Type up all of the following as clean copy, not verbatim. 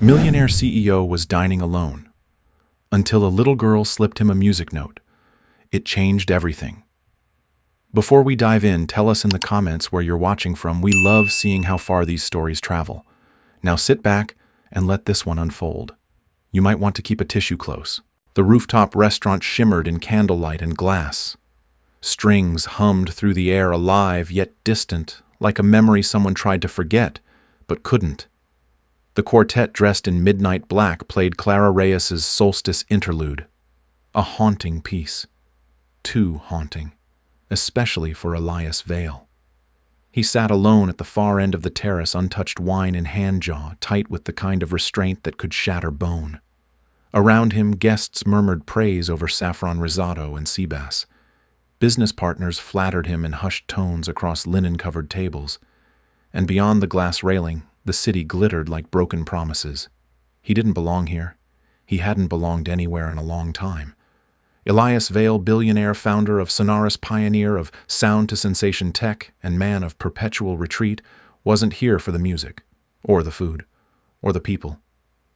Millionaire CEO was dining alone, until a little girl slipped him a music note. It changed everything. Before we dive in, tell us in the comments where you're watching from. We love seeing how far these stories travel. Now sit back and let this one unfold. You might want to keep a tissue close. The rooftop restaurant shimmered in candlelight and glass. Strings hummed through the air, alive yet distant, like a memory someone tried to forget, but couldn't. The quartet dressed in midnight black played Clara Reyes's Solstice Interlude. A haunting piece. Too haunting, especially for Elias Vale. He sat alone at the far end of the terrace, untouched wine in hand jaw, tight with the kind of restraint that could shatter bone. Around him, guests murmured praise over saffron risotto and sea bass. Business partners flattered him in hushed tones across linen-covered tables. And beyond the glass railing, the city glittered like broken promises. He didn't belong here. He hadn't belonged anywhere in a long time. Elias Vale, billionaire, founder of Sonorous, pioneer of sound-to-sensation tech, and man of perpetual retreat, wasn't here for the music, or the food, or the people.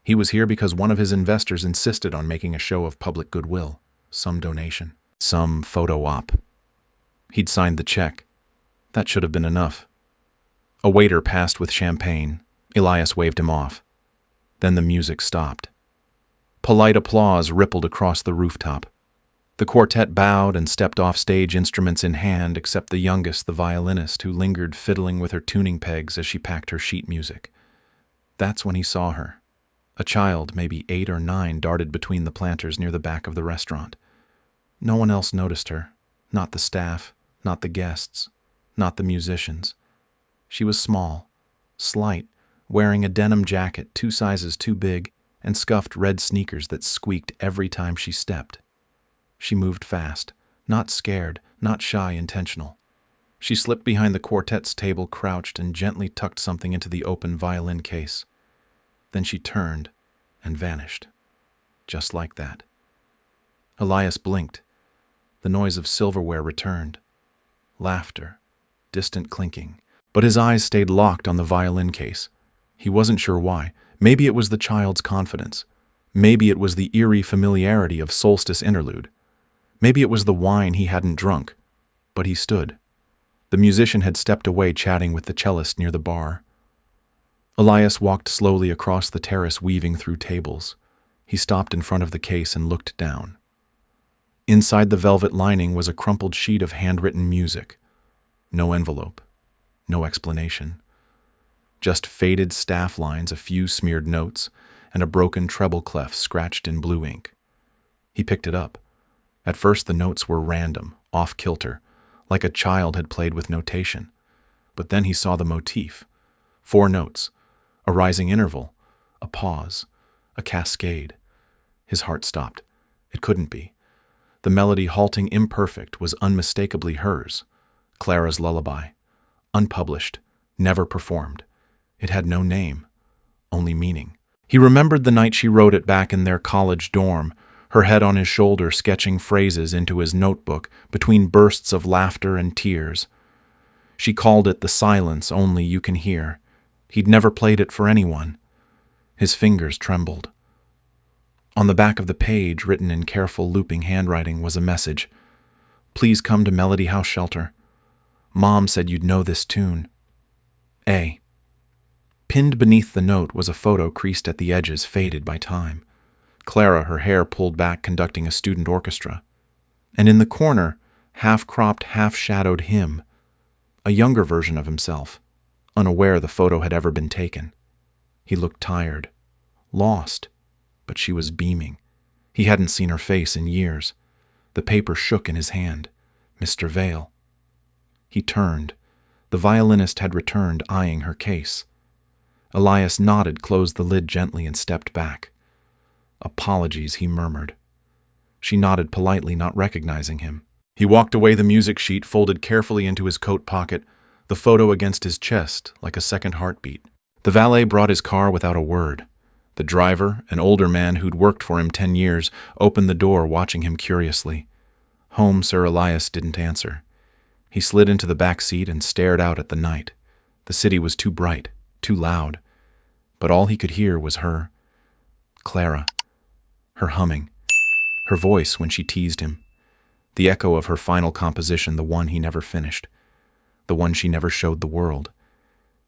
He was here because one of his investors insisted on making a show of public goodwill, some donation, some photo op. He'd signed the check. That should have been enough. A waiter passed with champagne. Elias waved him off. Then the music stopped. Polite applause rippled across the rooftop. The quartet bowed and stepped off stage, instruments in hand, except the youngest, the violinist, who lingered fiddling with her tuning pegs as she packed her sheet music. That's when he saw her. A child, maybe 8 or 9, darted between the planters near the back of the restaurant. No one else noticed her. Not the staff, not the guests, not the musicians. She was small, slight, wearing a denim jacket 2 sizes too big and scuffed red sneakers that squeaked every time she stepped. She moved fast, not scared, not shy, intentional. She slipped behind the quartet's table, crouched, and gently tucked something into the open violin case. Then she turned and vanished, just like that. Elias blinked. The noise of silverware returned. Laughter, distant clinking. But his eyes stayed locked on the violin case. He wasn't sure why. Maybe it was the child's confidence. Maybe it was the eerie familiarity of Solstice Interlude. Maybe it was the wine he hadn't drunk. But he stood. The musician had stepped away, chatting with the cellist near the bar. Elias walked slowly across the terrace, weaving through tables. He stopped in front of the case and looked down. Inside the velvet lining was a crumpled sheet of handwritten music. No envelope. No explanation. Just faded staff lines, a few smeared notes, and a broken treble clef scratched in blue ink. He picked it up. At first the notes were random, off-kilter, like a child had played with notation. But then he saw the motif. 4 notes, a rising interval, a pause, a cascade. His heart stopped. It couldn't be. The melody, halting, imperfect, was unmistakably hers. Clara's lullaby. Unpublished, never performed. It had no name, only meaning. He remembered the night she wrote it back in their college dorm, her head on his shoulder, sketching phrases into his notebook between bursts of laughter and tears. She called it the silence only you can hear. He'd never played it for anyone. His fingers trembled. On the back of the page, written in careful looping handwriting, was a message. Please come to Melody House Shelter. Mom said you'd know this tune. A. Pinned beneath the note was a photo creased at the edges, faded by time. Clara, her hair pulled back, conducting a student orchestra. And in the corner, half-cropped, half-shadowed him, a younger version of himself, unaware the photo had ever been taken. He looked tired, lost, but she was beaming. He hadn't seen her face in years. The paper shook in his hand. Mr. Vale. He turned. The violinist had returned, eyeing her case. Elias nodded, closed the lid gently, and stepped back. Apologies, he murmured. She nodded politely, not recognizing him. He walked away, the music sheet folded carefully into his coat pocket, the photo against his chest, like a second heartbeat. The valet brought his car without a word. The driver, an older man who'd worked for him 10 years, opened the door, watching him curiously. Home, Sir. Elias didn't answer. He slid into the back seat and stared out at the night. The city was too bright, too loud. But all he could hear was her, Clara. Her humming. Her voice when she teased him. The echo of her final composition, the one he never finished. The one she never showed the world.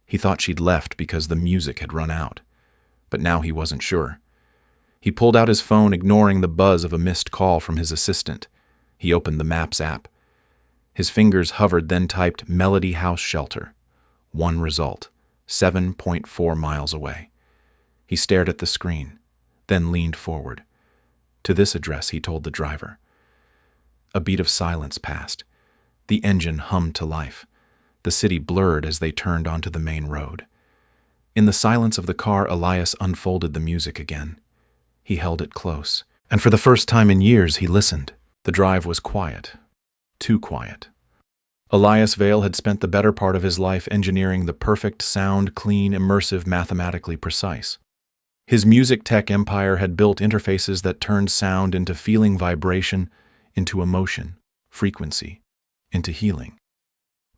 He thought she'd left because the music had run out. But now he wasn't sure. He pulled out his phone, ignoring the buzz of a missed call from his assistant. He opened the Maps app. His fingers hovered, then typed Melody House Shelter. One result, 7.4 miles away. He stared at the screen, then leaned forward. To this address, he told the driver. A beat of silence passed. The engine hummed to life. The city blurred as they turned onto the main road. In the silence of the car, Elias unfolded the music again. He held it close, and for the first time in years he listened. The drive was quiet. Too quiet. Elias Vale had spent the better part of his life engineering the perfect sound, clean, immersive, mathematically precise. His music tech empire had built interfaces that turned sound into feeling, vibration, into emotion, frequency, into healing.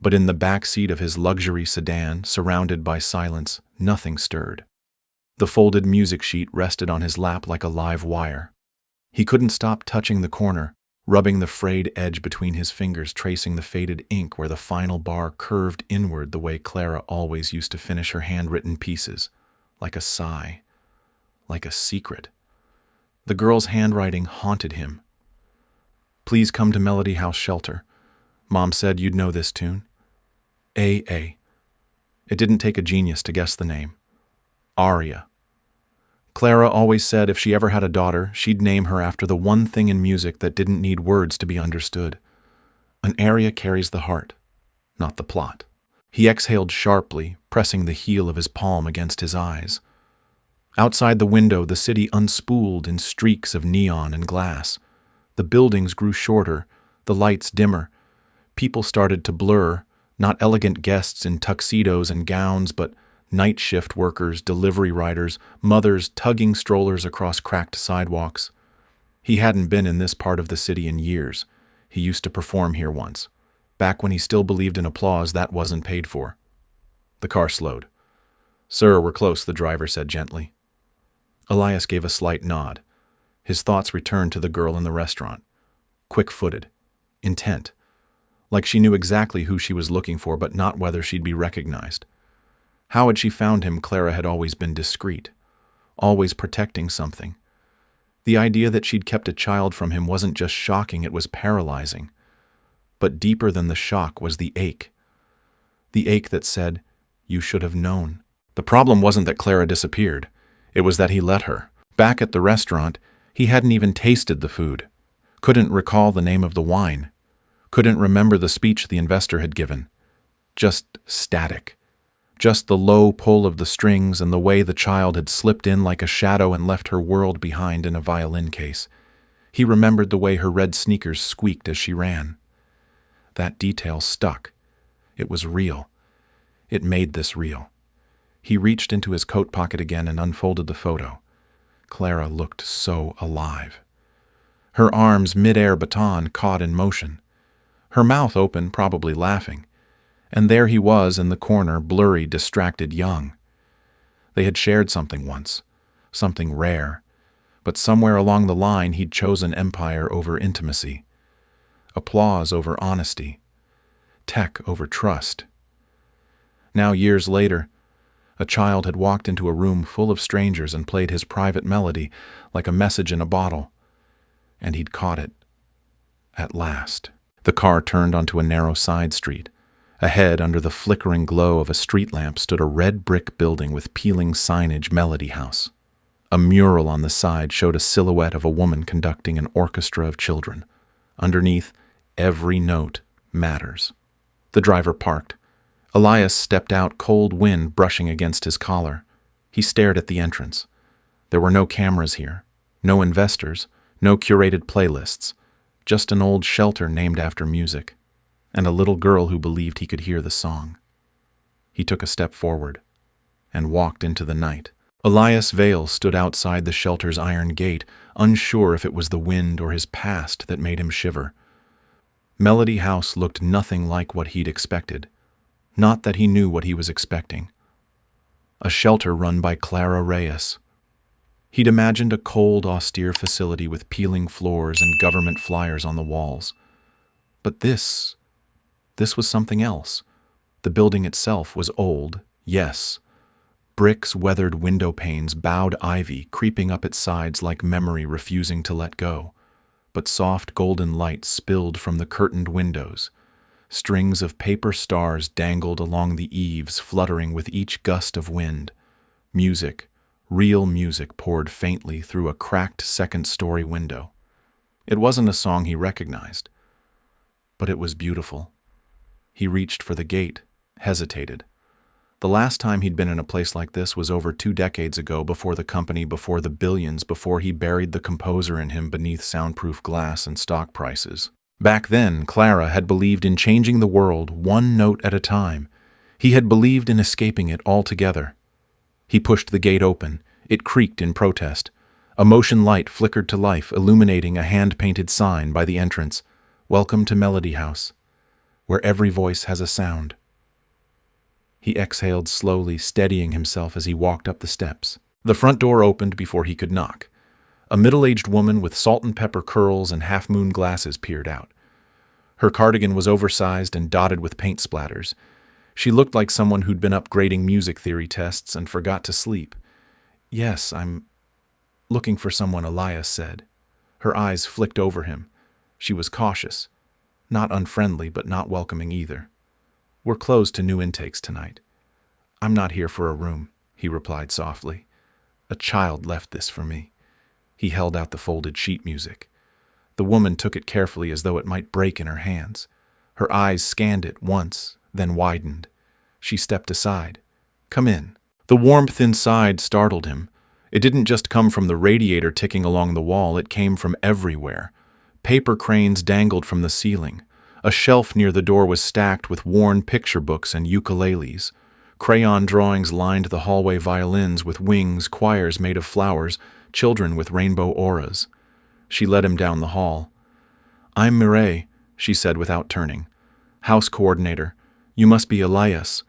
But in the back seat of his luxury sedan, surrounded by silence, nothing stirred. The folded music sheet rested on his lap like a live wire. He couldn't stop touching the corner, rubbing the frayed edge between his fingers, tracing the faded ink where the final bar curved inward the way Clara always used to finish her handwritten pieces, like a sigh, like a secret. The girl's handwriting haunted him. Please come to Melody House Shelter. Mom said you'd know this tune. A.A. It didn't take a genius to guess the name. Aria. Clara always said if she ever had a daughter, she'd name her after the one thing in music that didn't need words to be understood. An aria carries the heart, not the plot. He exhaled sharply, pressing the heel of his palm against his eyes. Outside the window, the city unspooled in streaks of neon and glass. The buildings grew shorter, the lights dimmer. People started to blur, not elegant guests in tuxedos and gowns, but night shift workers, delivery riders, mothers tugging strollers across cracked sidewalks. He hadn't been in this part of the city in years. He used to perform here once, back when he still believed in applause that wasn't paid for. The car slowed. "Sir, we're close," the driver said gently. Elias gave a slight nod. His thoughts returned to the girl in the restaurant. Quick-footed, intent, like she knew exactly who she was looking for, but not whether she'd be recognized. How had she found him? Clara had always been discreet, always protecting something. The idea that she'd kept a child from him wasn't just shocking, it was paralyzing. But deeper than the shock was the ache. The ache that said, "You should have known." The problem wasn't that Clara disappeared. It was that he let her. Back at the restaurant, he hadn't even tasted the food. Couldn't recall the name of the wine. Couldn't remember the speech the investor had given. Just static. Just the low pull of the strings and the way the child had slipped in like a shadow and left her world behind in a violin case. He remembered the way her red sneakers squeaked as she ran. That detail stuck. It was real. It made this real. He reached into his coat pocket again and unfolded the photo. Clara looked so alive. Her arms, mid-air baton, caught in motion. Her mouth open, probably laughing. And there he was in the corner, blurry, distracted, young. They had shared something once, something rare, but somewhere along the line he'd chosen empire over intimacy, applause over honesty, tech over trust. Now, years later, a child had walked into a room full of strangers and played his private melody like a message in a bottle, and he'd caught it. At last. The car turned onto a narrow side street. Ahead, under the flickering glow of a street lamp, stood a red brick building with peeling signage, Melody House. A mural on the side showed a silhouette of a woman conducting an orchestra of children. Underneath, every note matters. The driver parked. Elias stepped out, cold wind brushing against his collar. He stared at the entrance. There were no cameras here, no investors, no curated playlists, just an old shelter named after music, and a little girl who believed he could hear the song. He took a step forward and walked into the night. Elias Vale stood outside the shelter's iron gate, unsure if it was the wind or his past that made him shiver. Melody House looked nothing like what he'd expected. Not that he knew what he was expecting. A shelter run by Clara Reyes. He'd imagined a cold, austere facility with peeling floors and government flyers on the walls. But this was something else. The building itself was old, yes. Bricks, weathered window panes, bowed ivy creeping up its sides like memory refusing to let go. But soft golden light spilled from the curtained windows. Strings of paper stars dangled along the eaves, fluttering with each gust of wind. Music, real music, poured faintly through a cracked second-story window. It wasn't a song he recognized, but it was beautiful. He reached for the gate, hesitated. The last time he'd been in a place like this was over 2 decades ago, before the company, before the billions, before he buried the composer in him beneath soundproof glass and stock prices. Back then, Clara had believed in changing the world one note at a time. He had believed in escaping it altogether. He pushed the gate open. It creaked in protest. A motion light flickered to life, illuminating a hand-painted sign by the entrance. "Welcome to Melody House, where every voice has a sound." He exhaled slowly, steadying himself as he walked up the steps. The front door opened before he could knock. A middle-aged woman with salt and pepper curls and half-moon glasses peered out. Her cardigan was oversized and dotted with paint splatters. She looked like someone who'd been up grading music theory tests and forgot to sleep. "Yes, I'm looking for someone," Elias said. Her eyes flicked over him. She was cautious. Not unfriendly, but not welcoming either. "We're closed to new intakes tonight." "I'm not here for a room," he replied softly. "A child left this for me." He held out the folded sheet music. The woman took it carefully as though it might break in her hands. Her eyes scanned it once, then widened. She stepped aside. "Come in." The warmth inside startled him. It didn't just come from the radiator ticking along the wall, it came from everywhere. Paper cranes dangled from the ceiling. A shelf near the door was stacked with worn picture books and ukuleles. Crayon drawings lined the hallway, violins with wings, choirs made of flowers, children with rainbow auras. She led him down the hall. "I'm Mireille," she said without turning. "House coordinator. You must be Elias."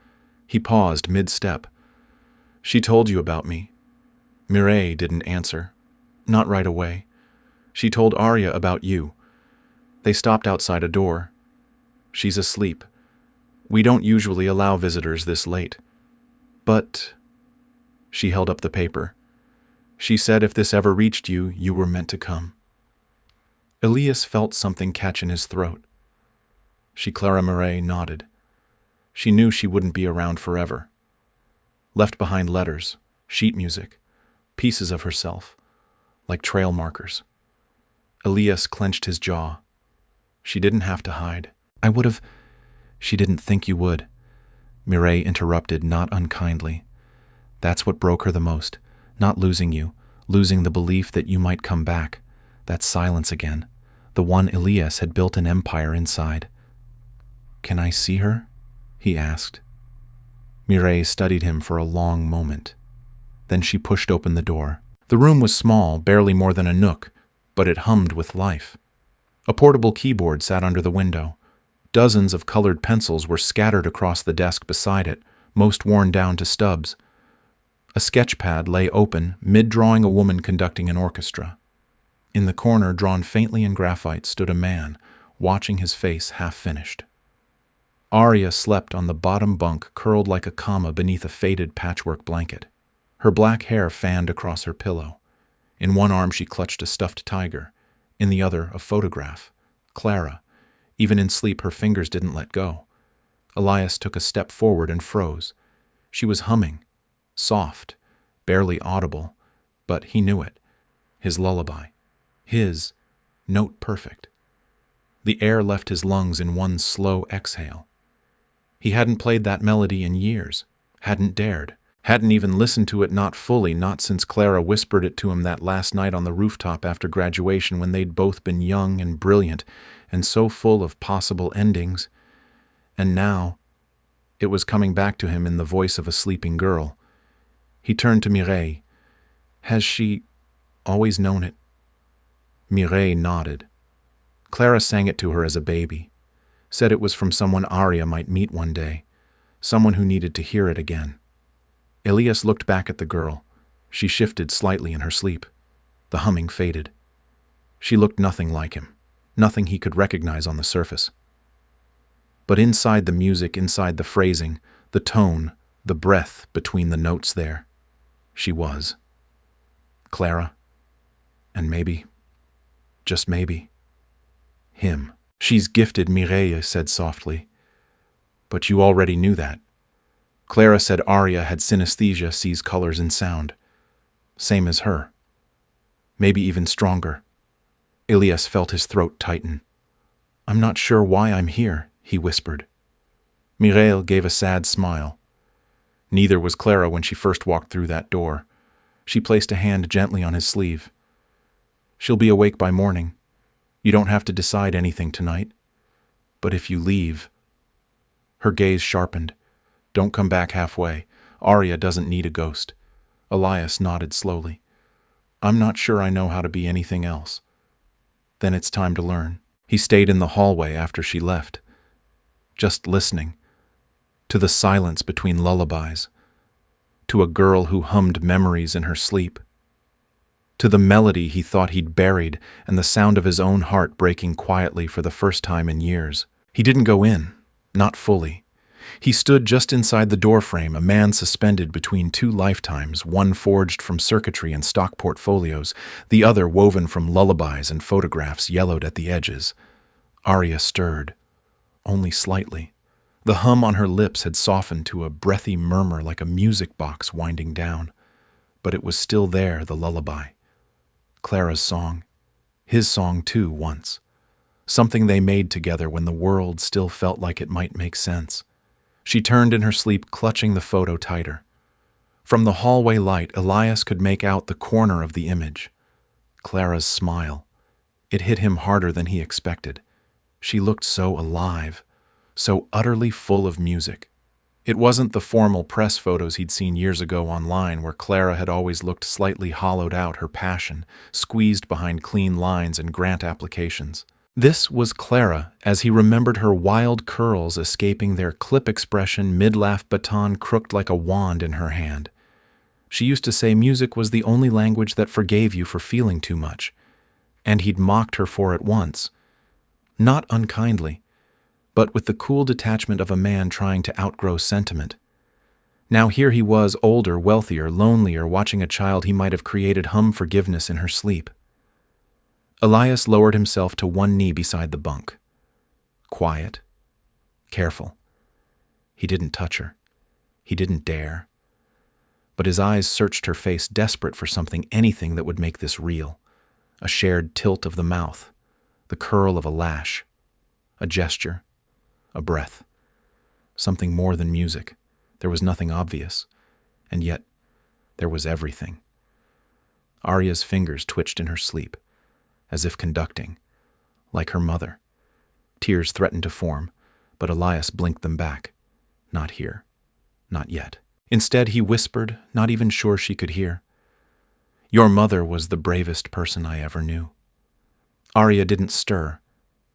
He paused mid-step. "She told you about me." Mireille didn't answer. Not right away. "She told Arya about you." They stopped outside a door. "She's asleep. We don't usually allow visitors this late." "But—" She held up the paper. "She said if this ever reached you, you were meant to come." Elias felt something catch in his throat. Clara Mireille nodded. She knew she wouldn't be around forever. Left behind letters, sheet music, pieces of herself, like trail markers. Elias clenched his jaw. She didn't have to hide. "I would have—" "She didn't think you would," Mireille interrupted, not unkindly. "That's what broke her the most. Not losing you, losing the belief that you might come back. That silence again. The one Elias had built an empire inside." "Can I see her?" he asked. Mireille studied him for a long moment. Then she pushed open the door. The room was small, barely more than a nook, but it hummed with life. A portable keyboard sat under the window. Dozens of colored pencils were scattered across the desk beside it, most worn down to stubs. A sketch pad lay open, mid-drawing a woman conducting an orchestra. In the corner, drawn faintly in graphite, stood a man, watching his face half-finished. Arya slept on the bottom bunk, curled like a comma beneath a faded patchwork blanket. Her black hair fanned across her pillow. In one arm she clutched a stuffed tiger, in the other a photograph. Clara. Even in sleep her fingers didn't let go. Elias took a step forward and froze. She was humming. Soft, barely audible, but he knew it. His lullaby. His, note perfect. The air left his lungs in one slow exhale. He hadn't played that melody in years, hadn't dared, hadn't even listened to it, not fully, not since Clara whispered it to him that last night on the rooftop after graduation, when they'd both been young and brilliant and so full of possible endings. And now, it was coming back to him in the voice of a sleeping girl. He turned to Mireille. "Has she always known it?" Mireille nodded. Clara sang it to her as a baby, said it was from someone Arya might meet one day, someone who needed to hear it again. Elias looked back at the girl. She shifted slightly in her sleep. The humming faded. She looked nothing like him, nothing he could recognize on the surface. But inside the music, inside the phrasing, the tone, the breath between the notes there, she was. Clara. And maybe, just maybe, him. She's gifted, Mireille said softly. But you already knew that. Clara said Arya had synesthesia, sees colors in sound. Same as her. Maybe even stronger. Ilias felt his throat tighten. I'm not sure why I'm here, he whispered. Mireille gave a sad smile. Neither was Clara when she first walked through that door. She placed a hand gently on his sleeve. She'll be awake by morning. You don't have to decide anything tonight. But if you leave... Her gaze sharpened. Don't come back halfway. Arya doesn't need a ghost. Elias nodded slowly. I'm not sure I know how to be anything else. Then it's time to learn. He stayed in the hallway after she left, just listening, to the silence between lullabies, to a girl who hummed memories in her sleep, to the melody he thought he'd buried and the sound of his own heart breaking quietly for the first time in years. He didn't go in, not fully. He stood just inside the doorframe, a man suspended between two lifetimes, one forged from circuitry and stock portfolios, the other woven from lullabies and photographs yellowed at the edges. Arya stirred, only slightly. The hum on her lips had softened to a breathy murmur like a music box winding down. But it was still there, the lullaby. Clara's song. His song, too, once. Something they made together when the world still felt like it might make sense. She turned in her sleep, clutching the photo tighter. From the hallway light, Elias could make out the corner of the image. Clara's smile. It hit him harder than he expected. She looked so alive, so utterly full of music. It wasn't the formal press photos he'd seen years ago online, where Clara had always looked slightly hollowed out, her passion, squeezed behind clean lines and grant applications. This was Clara, as he remembered her wild curls escaping their clip expression, mid-laugh baton crooked like a wand in her hand. She used to say music was the only language that forgave you for feeling too much, and he'd mocked her for it once. Not unkindly, but with the cool detachment of a man trying to outgrow sentiment. Now here he was, older, wealthier, lonelier, watching a child he might have created hum forgiveness in her sleep. Elias lowered himself to one knee beside the bunk. Quiet. Careful. He didn't touch her. He didn't dare. But his eyes searched her face, desperate for something, anything that would make this real. A shared tilt of the mouth, the curl of a lash, a gesture, a breath. Something more than music. There was nothing obvious, and yet there was everything. Arya's fingers twitched in her sleep, as if conducting, like her mother. Tears threatened to form, but Elias blinked them back. Not here. Not yet. Instead, he whispered, not even sure she could hear. Your mother was the bravest person I ever knew. Arya didn't stir,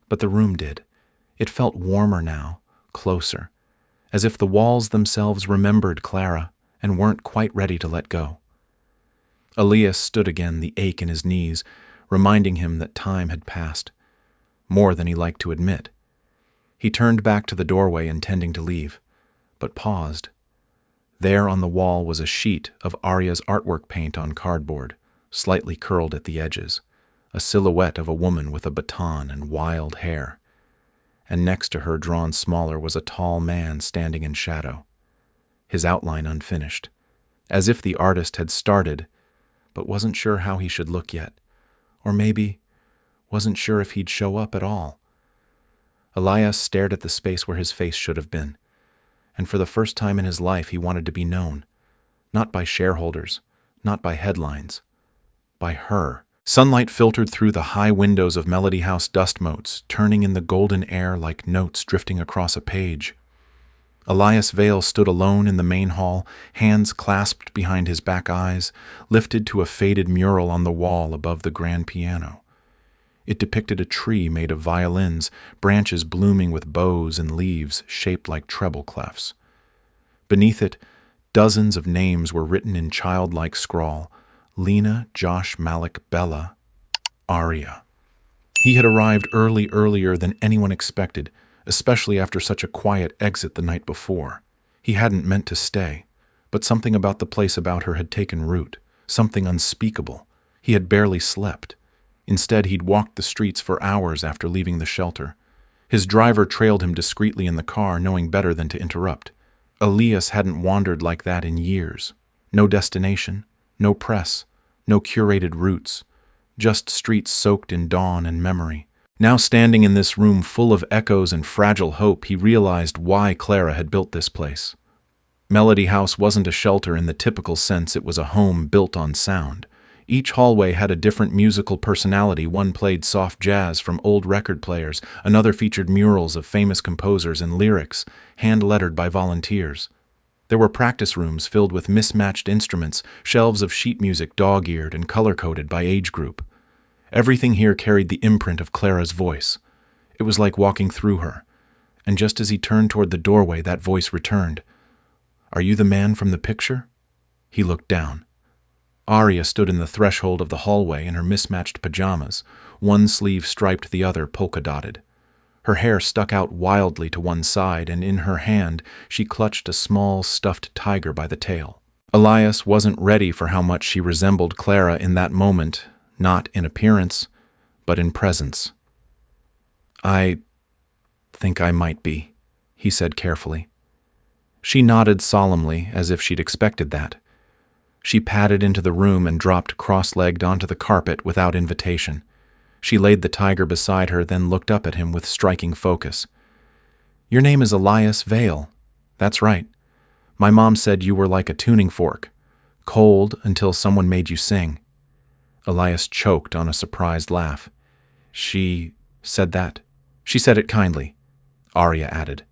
but the room did. It felt warmer now, closer, as if the walls themselves remembered Clara and weren't quite ready to let go. Elias stood again, the ache in his knees, reminding him that time had passed, more than he liked to admit. He turned back to the doorway, intending to leave, but paused. There on the wall was a sheet of Arya's artwork paint on cardboard, slightly curled at the edges, a silhouette of a woman with a baton and wild hair. And next to her, drawn smaller, was a tall man standing in shadow, his outline unfinished, as if the artist had started, but wasn't sure how he should look yet. Or maybe wasn't sure if he'd show up at all. Elias stared at the space where his face should have been, and for the first time in his life he wanted to be known, not by shareholders, not by headlines, by her. Sunlight filtered through the high windows of Melody House dust motes, turning in the golden air like notes drifting across a page. Elias Vale stood alone in the main hall, hands clasped behind his back eyes, lifted to a faded mural on the wall above the grand piano. It depicted a tree made of violins, branches blooming with bows and leaves shaped like treble clefs. Beneath it, Dozens of names were written in childlike scrawl. Lena, Josh, Malik, Bella, Arya. He had arrived earlier than anyone expected, especially after such a quiet exit the night before. He hadn't meant to stay, but something about the place about her had taken root, something unspeakable. He had barely slept. Instead, he'd walked the streets for hours after leaving the shelter. His driver trailed him discreetly in the car, knowing better than to interrupt. Elias hadn't wandered like that in years. No destination, no press, no curated routes, just streets soaked in dawn and memory. Now standing in this room full of echoes and fragile hope, he realized why Clara had built this place. Melody House wasn't a shelter in the typical sense, it was a home built on sound. Each hallway had a different musical personality. One played soft jazz from old record players, another featured murals of famous composers and lyrics, hand-lettered by volunteers. There were practice rooms filled with mismatched instruments, shelves of sheet music dog-eared and color-coded by age group. Everything here carried the imprint of Clara's voice. It was like walking through her. And just as he turned toward the doorway, that voice returned. "Are you the man from the picture?" He looked down. Arya stood in the threshold of the hallway in her mismatched pajamas, one sleeve striped, the other polka-dotted. Her hair stuck out wildly to one side, and in her hand she clutched a small stuffed tiger by the tail. Elias wasn't ready for how much she resembled Clara in that moment, not in appearance, but in presence. "I think I might be," he said carefully. She nodded solemnly, as if she'd expected that. She padded into the room and dropped cross-legged onto the carpet without invitation. She laid the tiger beside her, then looked up at him with striking focus. "Your name is Elias Vale. That's right. My mom said you were like a tuning fork, cold until someone made you sing." Elias choked on a surprised laugh. "She said that?" "She said it kindly," Arya added,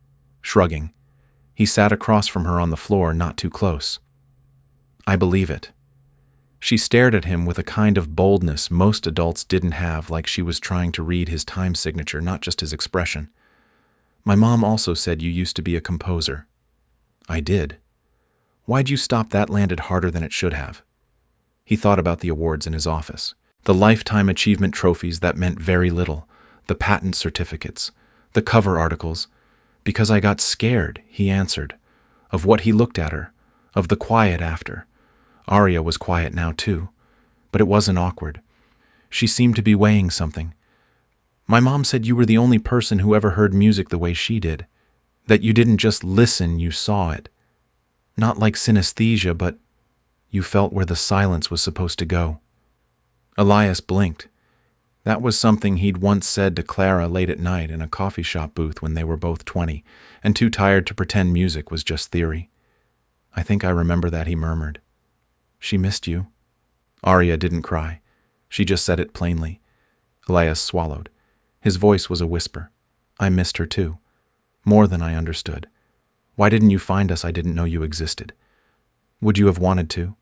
shrugging. He sat across from her on the floor, not too close. "I believe it." She stared at him with a kind of boldness most adults didn't have, like she was trying to read his time signature, not just his expression. "My mom also said you used to be a composer." "I did." "Why'd you stop? That landed harder than it should have." He thought about the awards in his office, the lifetime achievement trophies that meant very little, the patent certificates, the cover articles. "Because I got scared," he answered, of what he looked at her, of the quiet after. Arya was quiet now too, but it wasn't awkward. She seemed to be weighing something. "My mom said you were the only person who ever heard music the way she did. That you didn't just listen, you saw it. Not like synesthesia, but you felt where the silence was supposed to go." Elias blinked. That was something he'd once said to Clara late at night in a coffee shop booth when they were both 20, and too tired to pretend music was just theory. "I think I remember that," he murmured. "She missed you." Arya didn't cry. She just said it plainly. Elias swallowed. His voice was a whisper. "I missed her too. More than I understood. Why didn't you find us? I didn't know you existed." "Would you have wanted to?"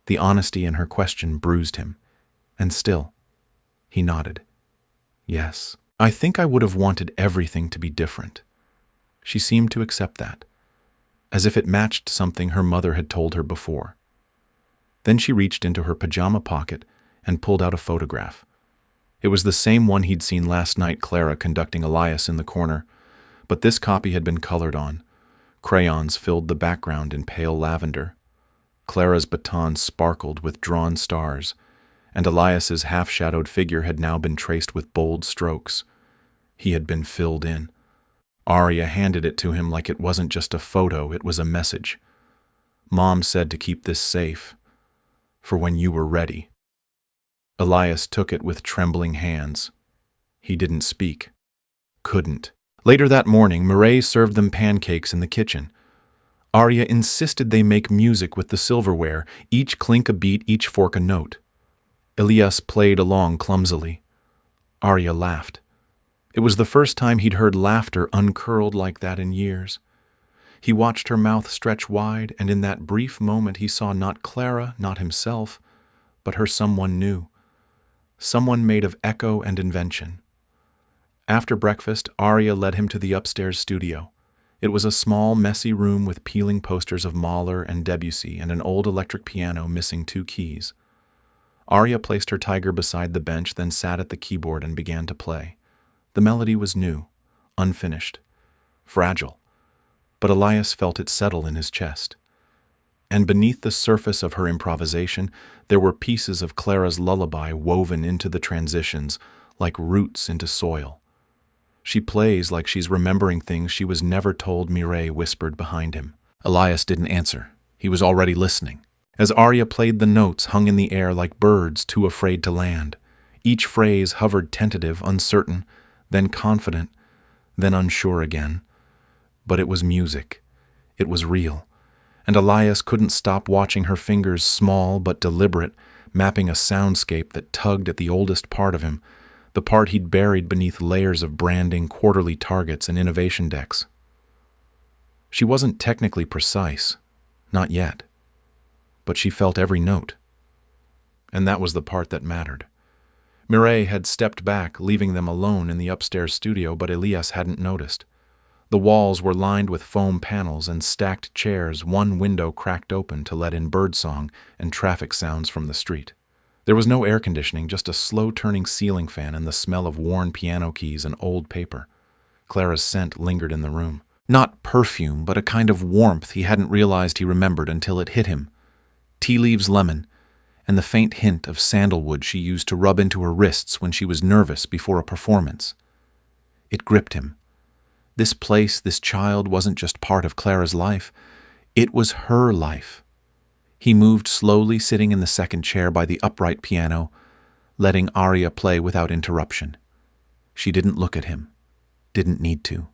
The honesty in her question bruised him. And still, he nodded. "Yes. I think I would have wanted everything to be different." She seemed to accept that, as if it matched something her mother had told her before. Then she reached into her pajama pocket and pulled out a photograph. It was the same one he'd seen last night, Clara conducting Elias in the corner, but this copy had been colored on. Crayons filled the background in pale lavender. Clara's baton sparkled with drawn stars, and Elias's half-shadowed figure had now been traced with bold strokes. He had been filled in. Arya handed it to him like it wasn't just a photo, it was a message. "Mom said to keep this safe, for when you were ready." Elias took it with trembling hands. He didn't speak. Couldn't. Later that morning, Mireille served them pancakes in the kitchen. Arya insisted they make music with the silverware, each clink a beat, each fork a note. Elias played along clumsily. Arya laughed. It was the first time he'd heard laughter uncurled like that in years. He watched her mouth stretch wide, and in that brief moment he saw not Clara, not himself, but her someone new. Someone made of echo and invention. After breakfast, Arya led him to the upstairs studio. It was a small, messy room with peeling posters of Mahler and Debussy and an old electric piano missing 2 keys. Arya placed her tiger beside the bench, then sat at the keyboard and began to play. The melody was new, unfinished, fragile, but Elias felt it settle in his chest. And beneath the surface of her improvisation, there were pieces of Clara's lullaby woven into the transitions, like roots into soil. She plays like she's remembering things she was never told, Mireille whispered behind him. Elias didn't answer. He was already listening. As Arya played, the notes hung in the air like birds too afraid to land. Each phrase hovered tentative, uncertain, then confident, then unsure again. But it was music. It was real. And Elias couldn't stop watching her fingers, small but deliberate, mapping a soundscape that tugged at the oldest part of him, the part he'd buried beneath layers of branding, quarterly targets, and innovation decks. She wasn't technically precise, not yet, but she felt every note. And that was the part that mattered. Mireille had stepped back, leaving them alone in the upstairs studio, but Elias hadn't noticed. The walls were lined with foam panels and stacked chairs, one window cracked open to let in birdsong and traffic sounds from the street. There was no air conditioning, just a slow-turning ceiling fan and the smell of worn piano keys and old paper. Clara's scent lingered in the room. Not perfume, but a kind of warmth he hadn't realized he remembered until it hit him. Tea leaves lemon, and the faint hint of sandalwood she used to rub into her wrists when she was nervous before a performance. It gripped him. This place, this child, wasn't just part of Clara's life. It was her life. He moved slowly, sitting in the second chair by the upright piano, letting Arya play without interruption. She didn't look at him. Didn't need to.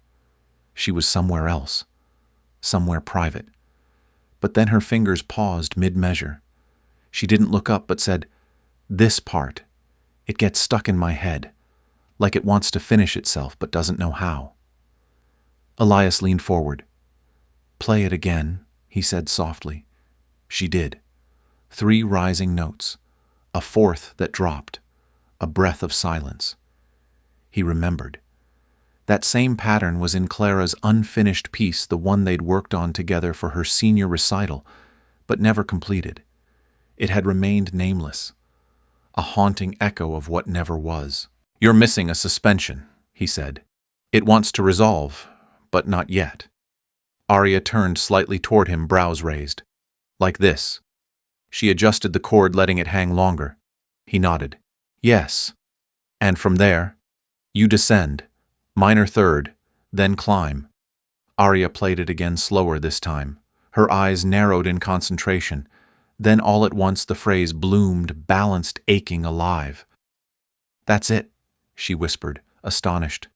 She was somewhere else. Somewhere private. But then her fingers paused mid-measure. She didn't look up but said, "This part. It gets stuck in my head, like it wants to finish itself but doesn't know how." Elias leaned forward. "Play it again," he said softly. She did. 3 rising notes, a 4th that dropped, a breath of silence. He remembered. That same pattern was in Clara's unfinished piece, the one they'd worked on together for her senior recital, but never completed. It had remained nameless, a haunting echo of what never was. "You're missing a suspension," he said. "It wants to resolve, but not yet." Arya turned slightly toward him, brows raised. "Like this." She adjusted the cord, letting it hang longer. He nodded. "Yes. And from there, you descend, minor 3rd, then climb." Arya played it again, slower this time. Her eyes narrowed in concentration. Then all at once the phrase bloomed, balanced, aching, alive. "That's it," she whispered, astonished.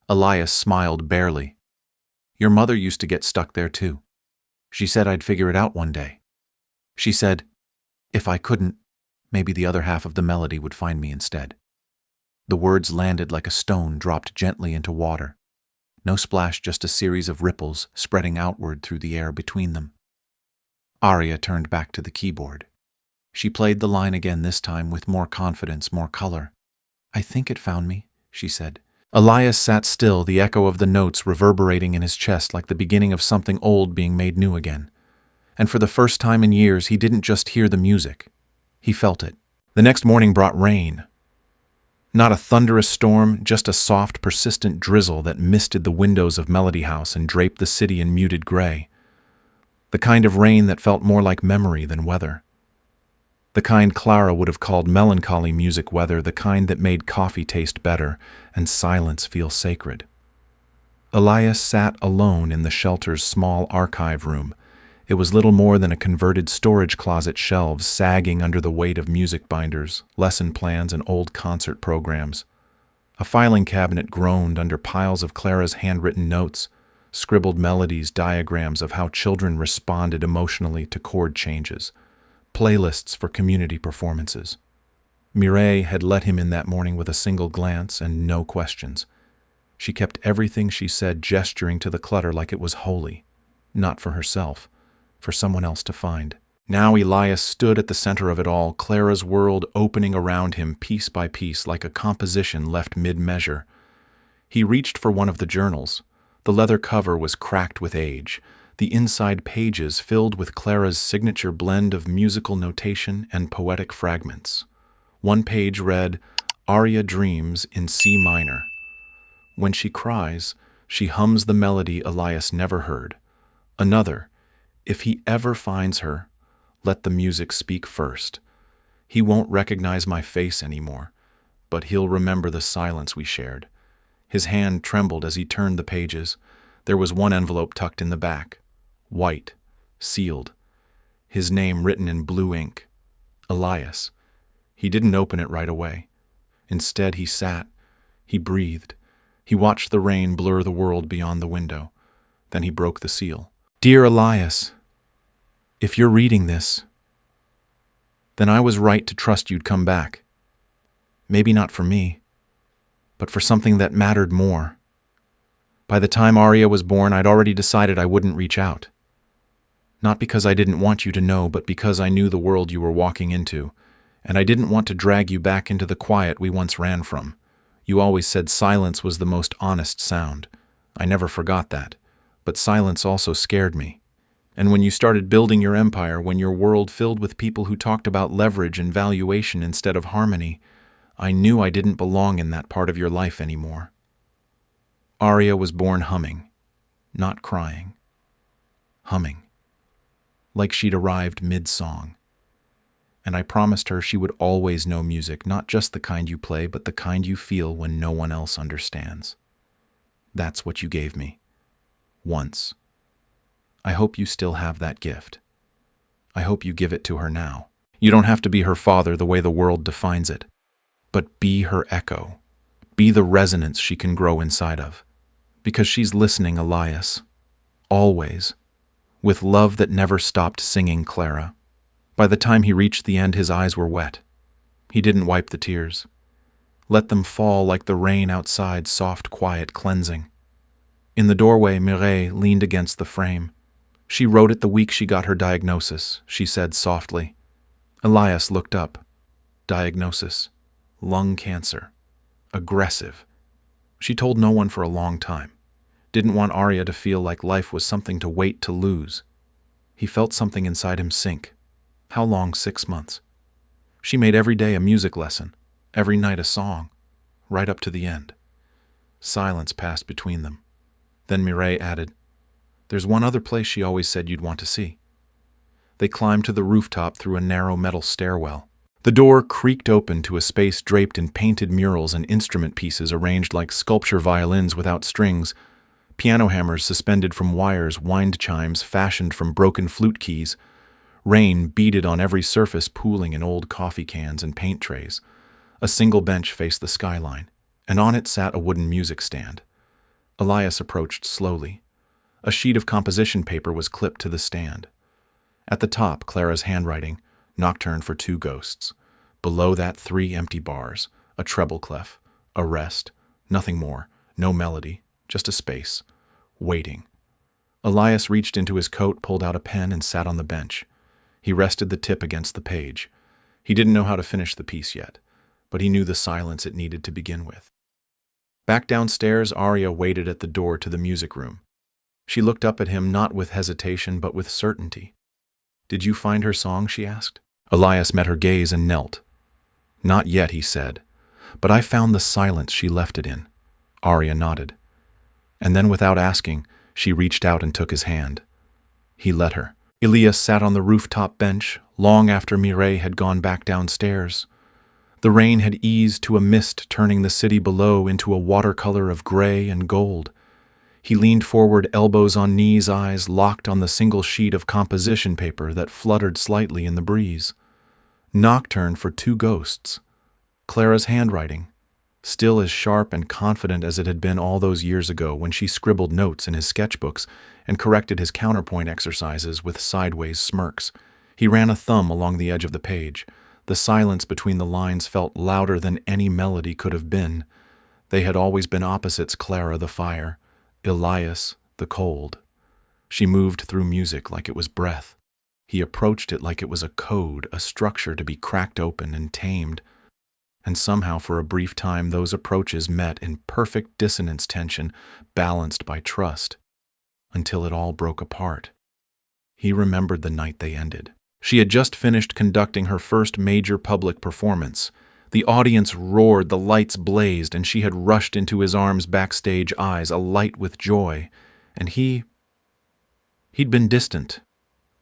Elias smiled barely. "Your mother used to get stuck there too. She said I'd figure it out one day. She said, if I couldn't, maybe the other half of the melody would find me instead." The words landed like a stone dropped gently into water. No splash, just a series of ripples spreading outward through the air between them. Arya turned back to the keyboard. She played the line again, this time with more confidence, more color. "I think it found me," she said. Elias sat still, the echo of the notes reverberating in his chest like the beginning of something old being made new again. And for the first time in years, he didn't just hear the music. He felt it. The next morning brought rain. Not a thunderous storm, just a soft, persistent drizzle that misted the windows of Melody House and draped the city in muted gray. The kind of rain that felt more like memory than weather. The kind Clara would have called melancholy music weather, the kind that made coffee taste better and silence feel sacred. Elias sat alone in the shelter's small archive room. It was little more than a converted storage closet, shelves sagging under the weight of music binders, lesson plans, and old concert programs. A filing cabinet groaned under piles of Clara's handwritten notes, scribbled melodies, diagrams of how children responded emotionally to chord changes, playlists for community performances. Mireille had let him in that morning with a single glance and no questions. She kept everything she said, gesturing to the clutter like it was holy, not for herself, for someone else to find. Now Elias stood at the center of it all, Clara's world opening around him piece by piece like a composition left mid-measure. He reached for one of the journals, The leather cover was cracked with age, the inside pages filled with Clara's signature blend of musical notation and poetic fragments. One page read, "Aria Dreams in C minor. When she cries, she hums the melody Elias never heard." Another, "If he ever finds her, let the music speak first. He won't recognize my face anymore, but he'll remember the silence we shared." His hand trembled as he turned the pages. There was one envelope tucked in the back, white, sealed, his name written in blue ink, Elias. He didn't open it right away. Instead, he sat, he breathed, he watched the rain blur the world beyond the window. Then he broke the seal. "Dear Elias, if you're reading this, then I was right to trust you'd come back. Maybe not for me, but for something that mattered more. By the time Aria was born, I'd already decided I wouldn't reach out. Not because I didn't want you to know, but because I knew the world you were walking into, and I didn't want to drag you back into the quiet we once ran from. You always said silence was the most honest sound. I never forgot that, but silence also scared me. And when you started building your empire, when your world filled with people who talked about leverage and valuation instead of harmony, I knew I didn't belong in that part of your life anymore." Aria was born humming, not crying. Humming, like she'd arrived mid-song. And I promised her she would always know music, not just the kind you play, but the kind you feel when no one else understands. That's what you gave me. Once. I hope you still have that gift. I hope you give it to her now. You don't have to be her father the way the world defines it, but be her echo. Be the resonance she can grow inside of. Because she's listening, Elias. Always. With love that never stopped singing, Clara. By the time he reached the end, his eyes were wet. He didn't wipe the tears. Let them fall like the rain outside, soft, quiet, cleansing. In the doorway, Mireille leaned against the frame. She wrote it the week she got her diagnosis, she said softly. Elias looked up. Diagnosis. Lung cancer. Aggressive. She told no one for a long time. Didn't want Aria to feel like life was something to wait to lose. He felt something inside him sink. How long? 6 months. She made every day a music lesson, every night a song, right up to the end. Silence passed between them. Then Mireille added, "There's one other place she always said you'd want to see." They climbed to the rooftop through a narrow metal stairwell. The door creaked open to a space draped in painted murals and instrument pieces arranged like sculpture violins without strings, piano hammers suspended from wires, wind chimes fashioned from broken flute keys. Rain beaded on every surface, pooling in old coffee cans and paint trays. A single bench faced the skyline, and on it sat a wooden music stand. Elias approached slowly. A sheet of composition paper was clipped to the stand. At the top, Clara's handwriting, Nocturne for 2 ghosts. Below that, 3 empty bars, a treble clef, a rest, nothing more, no melody, just a space, waiting. Elias reached into his coat, pulled out a pen, and sat on the bench. He rested the tip against the page. He didn't know how to finish the piece yet, but he knew the silence it needed to begin with. Back downstairs, Aria waited at the door to the music room. She looked up at him not with hesitation but with certainty. "Did you find her song?" she asked. Elias met her gaze and knelt. "Not yet," he said, "but I found the silence she left it in." Aria nodded. And then without asking, she reached out and took his hand. He let her. Elias sat on the rooftop bench long after Mireille had gone back downstairs. The rain had eased to a mist, turning the city below into a watercolor of gray and gold. He leaned forward, elbows on knees, eyes locked on the single sheet of composition paper that fluttered slightly in the breeze. Nocturne for 2 ghosts. Clara's handwriting, still as sharp and confident as it had been all those years ago when she scribbled notes in his sketchbooks and corrected his counterpoint exercises with sideways smirks. He ran a thumb along the edge of the page. The silence between the lines felt louder than any melody could have been. They had always been opposites, Clara the fire, Elias the cold. She moved through music like it was breath. He approached it like it was a code, a structure to be cracked open and tamed. And somehow for a brief time those approaches met in perfect dissonance tension, balanced by trust, until it all broke apart. He remembered the night they ended. She had just finished conducting her first major public performance. The audience roared, the lights blazed, and she had rushed into his arms backstage, eyes alight with joy. And he'd been distant,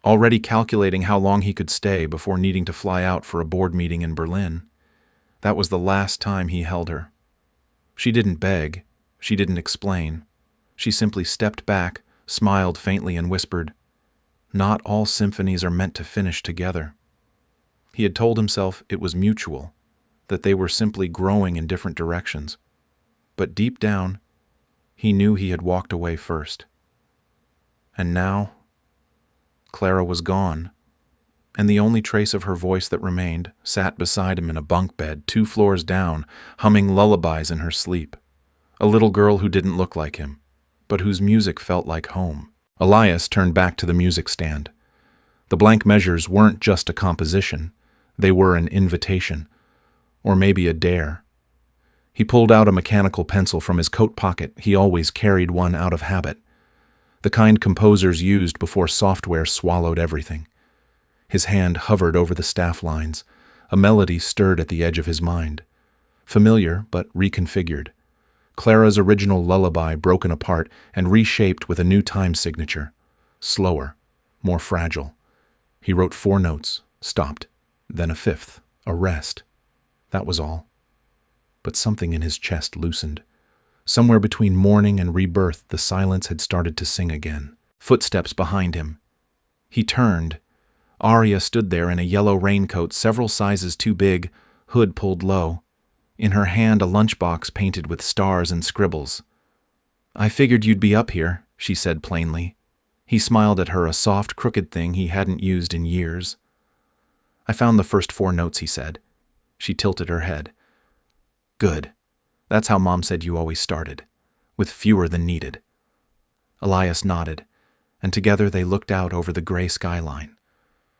already calculating how long he could stay before needing to fly out for a board meeting in Berlin. That was the last time he held her. She didn't beg. She didn't explain. She simply stepped back, smiled faintly, and whispered, "Not all symphonies are meant to finish together." He had told himself it was mutual, that they were simply growing in different directions. But deep down, he knew he had walked away first. And now, Clara was gone, and the only trace of her voice that remained sat beside him in a bunk bed 2 floors down, humming lullabies in her sleep. A little girl who didn't look like him, but whose music felt like home. Elias turned back to the music stand. The blank measures weren't just a composition, they were an invitation, or maybe a dare. He pulled out a mechanical pencil from his coat pocket. He always carried one out of habit, the kind composers used before software swallowed everything. His hand hovered over the staff lines. A melody stirred at the edge of his mind. Familiar, but reconfigured. Clara's original lullaby broken apart and reshaped with a new time signature. Slower, more fragile. He wrote 4 notes, stopped, then a 5th, a rest. That was all. But something in his chest loosened. Somewhere between mourning and rebirth, the silence had started to sing again. Footsteps behind him. He turned. Aria stood there in a yellow raincoat several sizes too big, hood pulled low. In her hand a lunchbox painted with stars and scribbles. "I figured you'd be up here," she said plainly. He smiled at her, a soft, crooked thing he hadn't used in years. "I found the first 4 notes," he said. She tilted her head. "Good. That's how Mom said you always started, with fewer than needed." Elias nodded, and together they looked out over the gray skyline.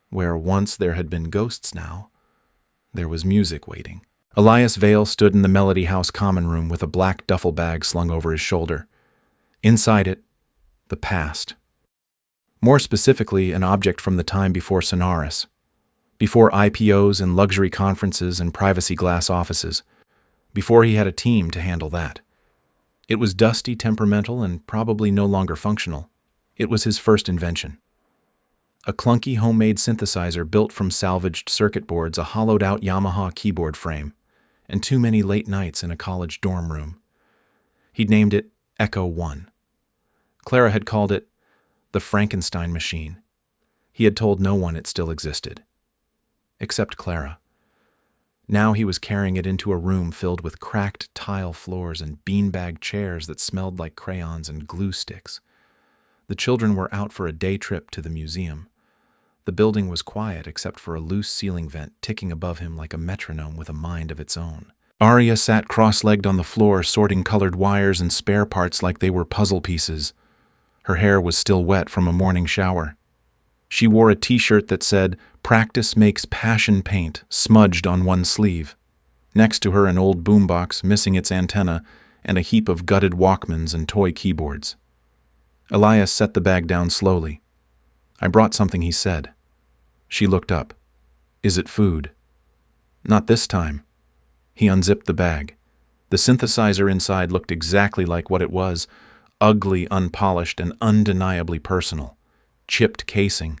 Where once there had been ghosts now, there was music waiting. Elias Vale stood in the Melody House common room with a black duffel bag slung over his shoulder. Inside it, the past. More specifically, an object from the time before Sonaris, before IPOs and luxury conferences and privacy glass offices, before he had a team to handle that. It was dusty, temperamental, and probably no longer functional. It was his first invention. A clunky homemade synthesizer built from salvaged circuit boards, a hollowed-out Yamaha keyboard frame, and too many late nights in a college dorm room. He'd named it Echo 1. Clara had called it the Frankenstein machine. He had told no one it still existed. Except Clara. Now he was carrying it into a room filled with cracked tile floors and beanbag chairs that smelled like crayons and glue sticks. The children were out for a day trip to the museum. The building was quiet except for a loose ceiling vent ticking above him like a metronome with a mind of its own. Aria sat cross-legged on the floor, sorting colored wires and spare parts like they were puzzle pieces. Her hair was still wet from a morning shower. She wore a t-shirt that said, "Practice makes passion paint," smudged on one sleeve. Next to her, an old boombox missing its antenna and a heap of gutted Walkmans and toy keyboards. Elias set the bag down slowly. "I brought something," he said. She looked up. "Is it food?" "Not this time." He unzipped the bag. The synthesizer inside looked exactly like what it was, ugly, unpolished, and undeniably personal. Chipped casing.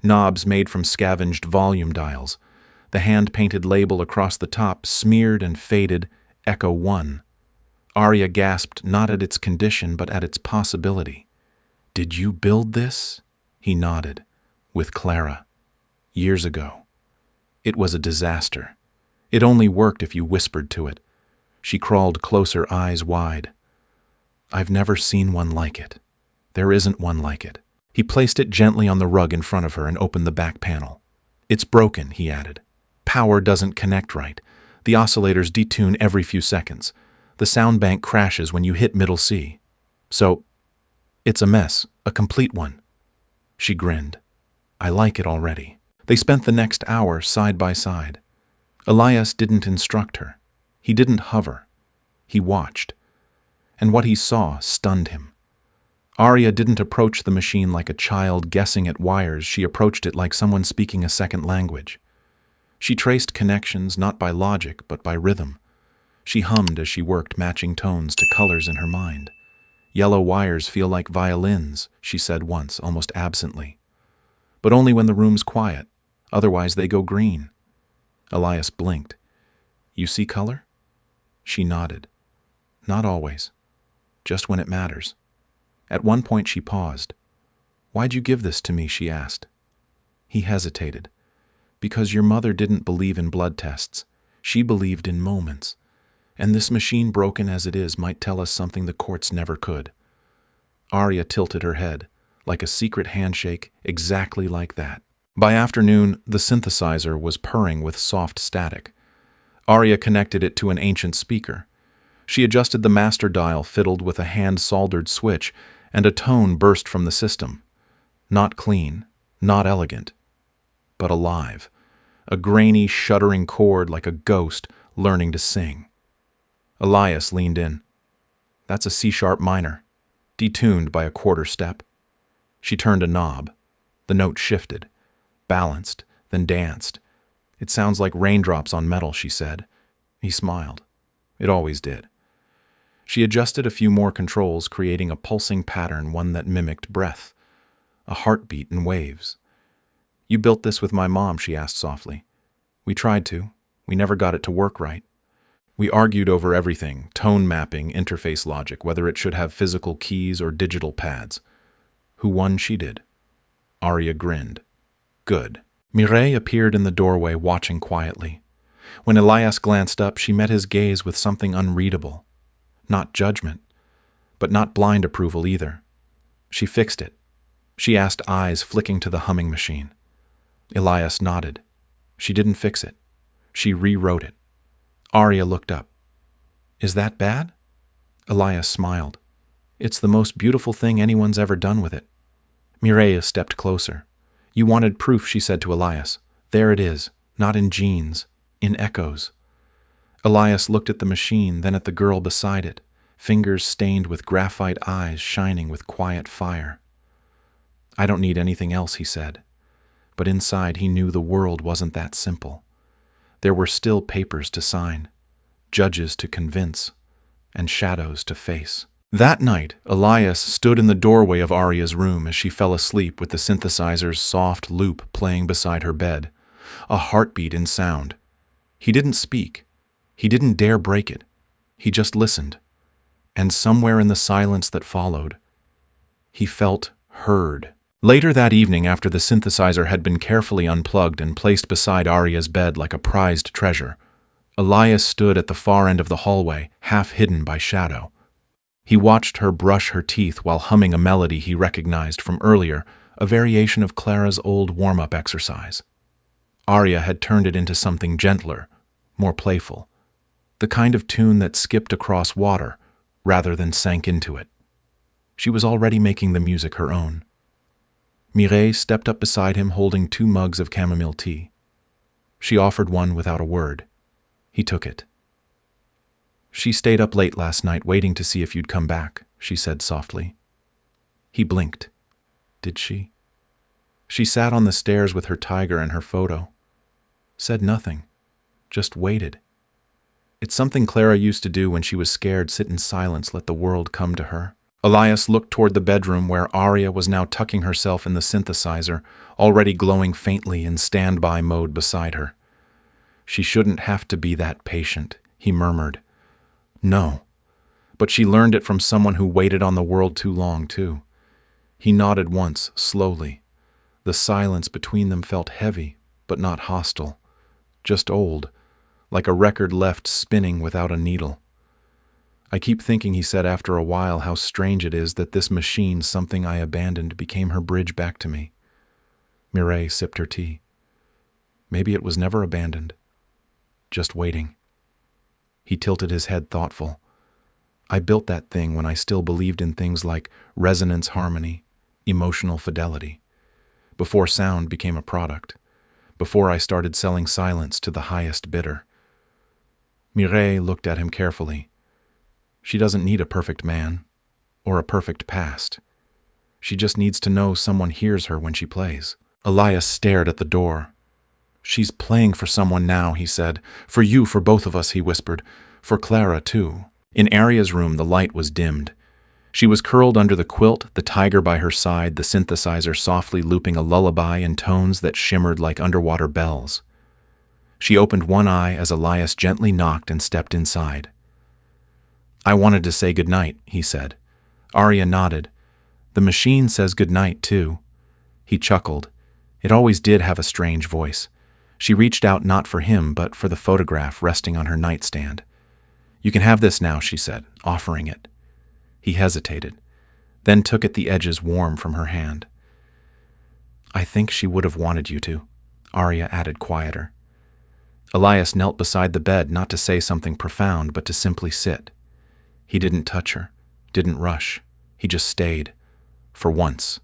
Knobs made from scavenged volume dials. The hand-painted label across the top smeared and faded, Echo 1. Aria gasped not at its condition but at its possibility. "Did you build this?" He nodded. "With Clara. Years ago. It was a disaster. It only worked if you whispered to it." She crawled closer, eyes wide. "I've never seen one like it. There isn't one like it." He placed it gently on the rug in front of her and opened the back panel. "It's broken," he added. "Power doesn't connect right. The oscillators detune every few seconds. The sound bank crashes when you hit middle C. So, it's a mess, a complete one." She grinned. "I like it already." They spent the next hour side by side. Elias didn't instruct her. He didn't hover. He watched. And what he saw stunned him. Arya didn't approach the machine like a child guessing at wires. She approached it like someone speaking a second language. She traced connections not by logic, but by rhythm. She hummed as she worked, matching tones to colors in her mind. "Yellow wires feel like violins," she said once, almost absently. "But only when the room's quiet. Otherwise they go green." Elias blinked. "You see color?" She nodded. "Not always. Just when it matters." At one point she paused. "Why'd you give this to me?" she asked. He hesitated. "Because your mother didn't believe in blood tests. She believed in moments. And this machine, broken as it is, might tell us something the courts never could." Arya tilted her head, like a secret handshake, exactly like that. By afternoon, the synthesizer was purring with soft static. Arya connected it to an ancient speaker. She adjusted the master dial, fiddled with a hand-soldered switch, and a tone burst from the system. Not clean, not elegant, but alive. A grainy, shuddering chord like a ghost learning to sing. Elias leaned in. "That's a C-sharp minor, detuned by a quarter step." She turned a knob. The note shifted, balanced, then danced. "It sounds like raindrops on metal," she said. He smiled. It always did. She adjusted a few more controls, creating a pulsing pattern, one that mimicked breath, a heartbeat in waves. "You built this with my mom?" she asked softly. "We tried to. We never got it to work right. We argued over everything, tone mapping, interface logic, whether it should have physical keys or digital pads. Who won? She did." Arya grinned. "Good." Mireille appeared in the doorway, watching quietly. When Elias glanced up, she met his gaze with something unreadable. Not judgment, but not blind approval either. She fixed it. She asked, eyes flicking to the humming machine. Elias nodded. She didn't fix it. She rewrote it. Arya looked up. "Is that bad?" Elias smiled. "It's the most beautiful thing anyone's ever done with it." Mireille stepped closer. "You wanted proof," she said to Elias. "There it is, not in genes, in echoes." Elias looked at the machine, then at the girl beside it, fingers stained with graphite, eyes shining with quiet fire. "I don't need anything else," he said. But inside he knew the world wasn't that simple. There were still papers to sign, judges to convince, and shadows to face. That night, Elias stood in the doorway of Arya's room as she fell asleep with the synthesizer's soft loop playing beside her bed, a heartbeat in sound. He didn't speak. He didn't dare break it. He just listened. And somewhere in the silence that followed, he felt heard. Later that evening, after the synthesizer had been carefully unplugged and placed beside Arya's bed like a prized treasure, Elias stood at the far end of the hallway, half hidden by shadow. He watched her brush her teeth while humming a melody he recognized from earlier, a variation of Clara's old warm-up exercise. Arya had turned it into something gentler, more playful, the kind of tune that skipped across water rather than sank into it. She was already making the music her own. Mireille stepped up beside him holding 2 mugs of chamomile tea. She offered one without a word. He took it. "She stayed up late last night waiting to see if you'd come back," she said softly. He blinked. "Did she?" She sat on the stairs with her tiger and her photo. Said nothing. Just waited. It's something Clara used to do when she was scared, sit in silence, let the world come to her. Elias looked toward the bedroom where Arya was now tucking herself in the synthesizer, already glowing faintly in standby mode beside her. "She shouldn't have to be that patient," he murmured. "No, but she learned it from someone who waited on the world too long, too." He nodded once, slowly. The silence between them felt heavy, but not hostile. Just old, like a record left spinning without a needle. "I keep thinking," he said after a while, "how strange it is that this machine, something I abandoned, became her bridge back to me." Mireille sipped her tea. "Maybe it was never abandoned. Just waiting." He tilted his head, thoughtful. "I built that thing when I still believed in things like resonance harmony, emotional fidelity, before sound became a product. before I started selling silence to the highest bidder. Mireille looked at him carefully. She doesn't need a perfect man, or a perfect past. She just needs to know someone hears her when she plays. Elias stared at the door. "She's playing for someone now," he said. "For you, for both of us," he whispered. "For Clara, too." In Aria's room, the light was dimmed. She was curled under the quilt, the tiger by her side, the synthesizer softly looping a lullaby in tones that shimmered like underwater bells. She opened one eye as Elias gently knocked and stepped inside. "I wanted to say goodnight," he said. Aria nodded. "The machine says goodnight, too." He chuckled. It always did have a strange voice. She reached out not for him, but for the photograph resting on her nightstand. "You can have this now," she said, offering it. He hesitated, then took at the edges warm from her hand. "I think she would have wanted you to," Aria added quieter. Elias knelt beside the bed, not to say something profound, but to simply sit. He didn't touch her, didn't rush. He just stayed. For once.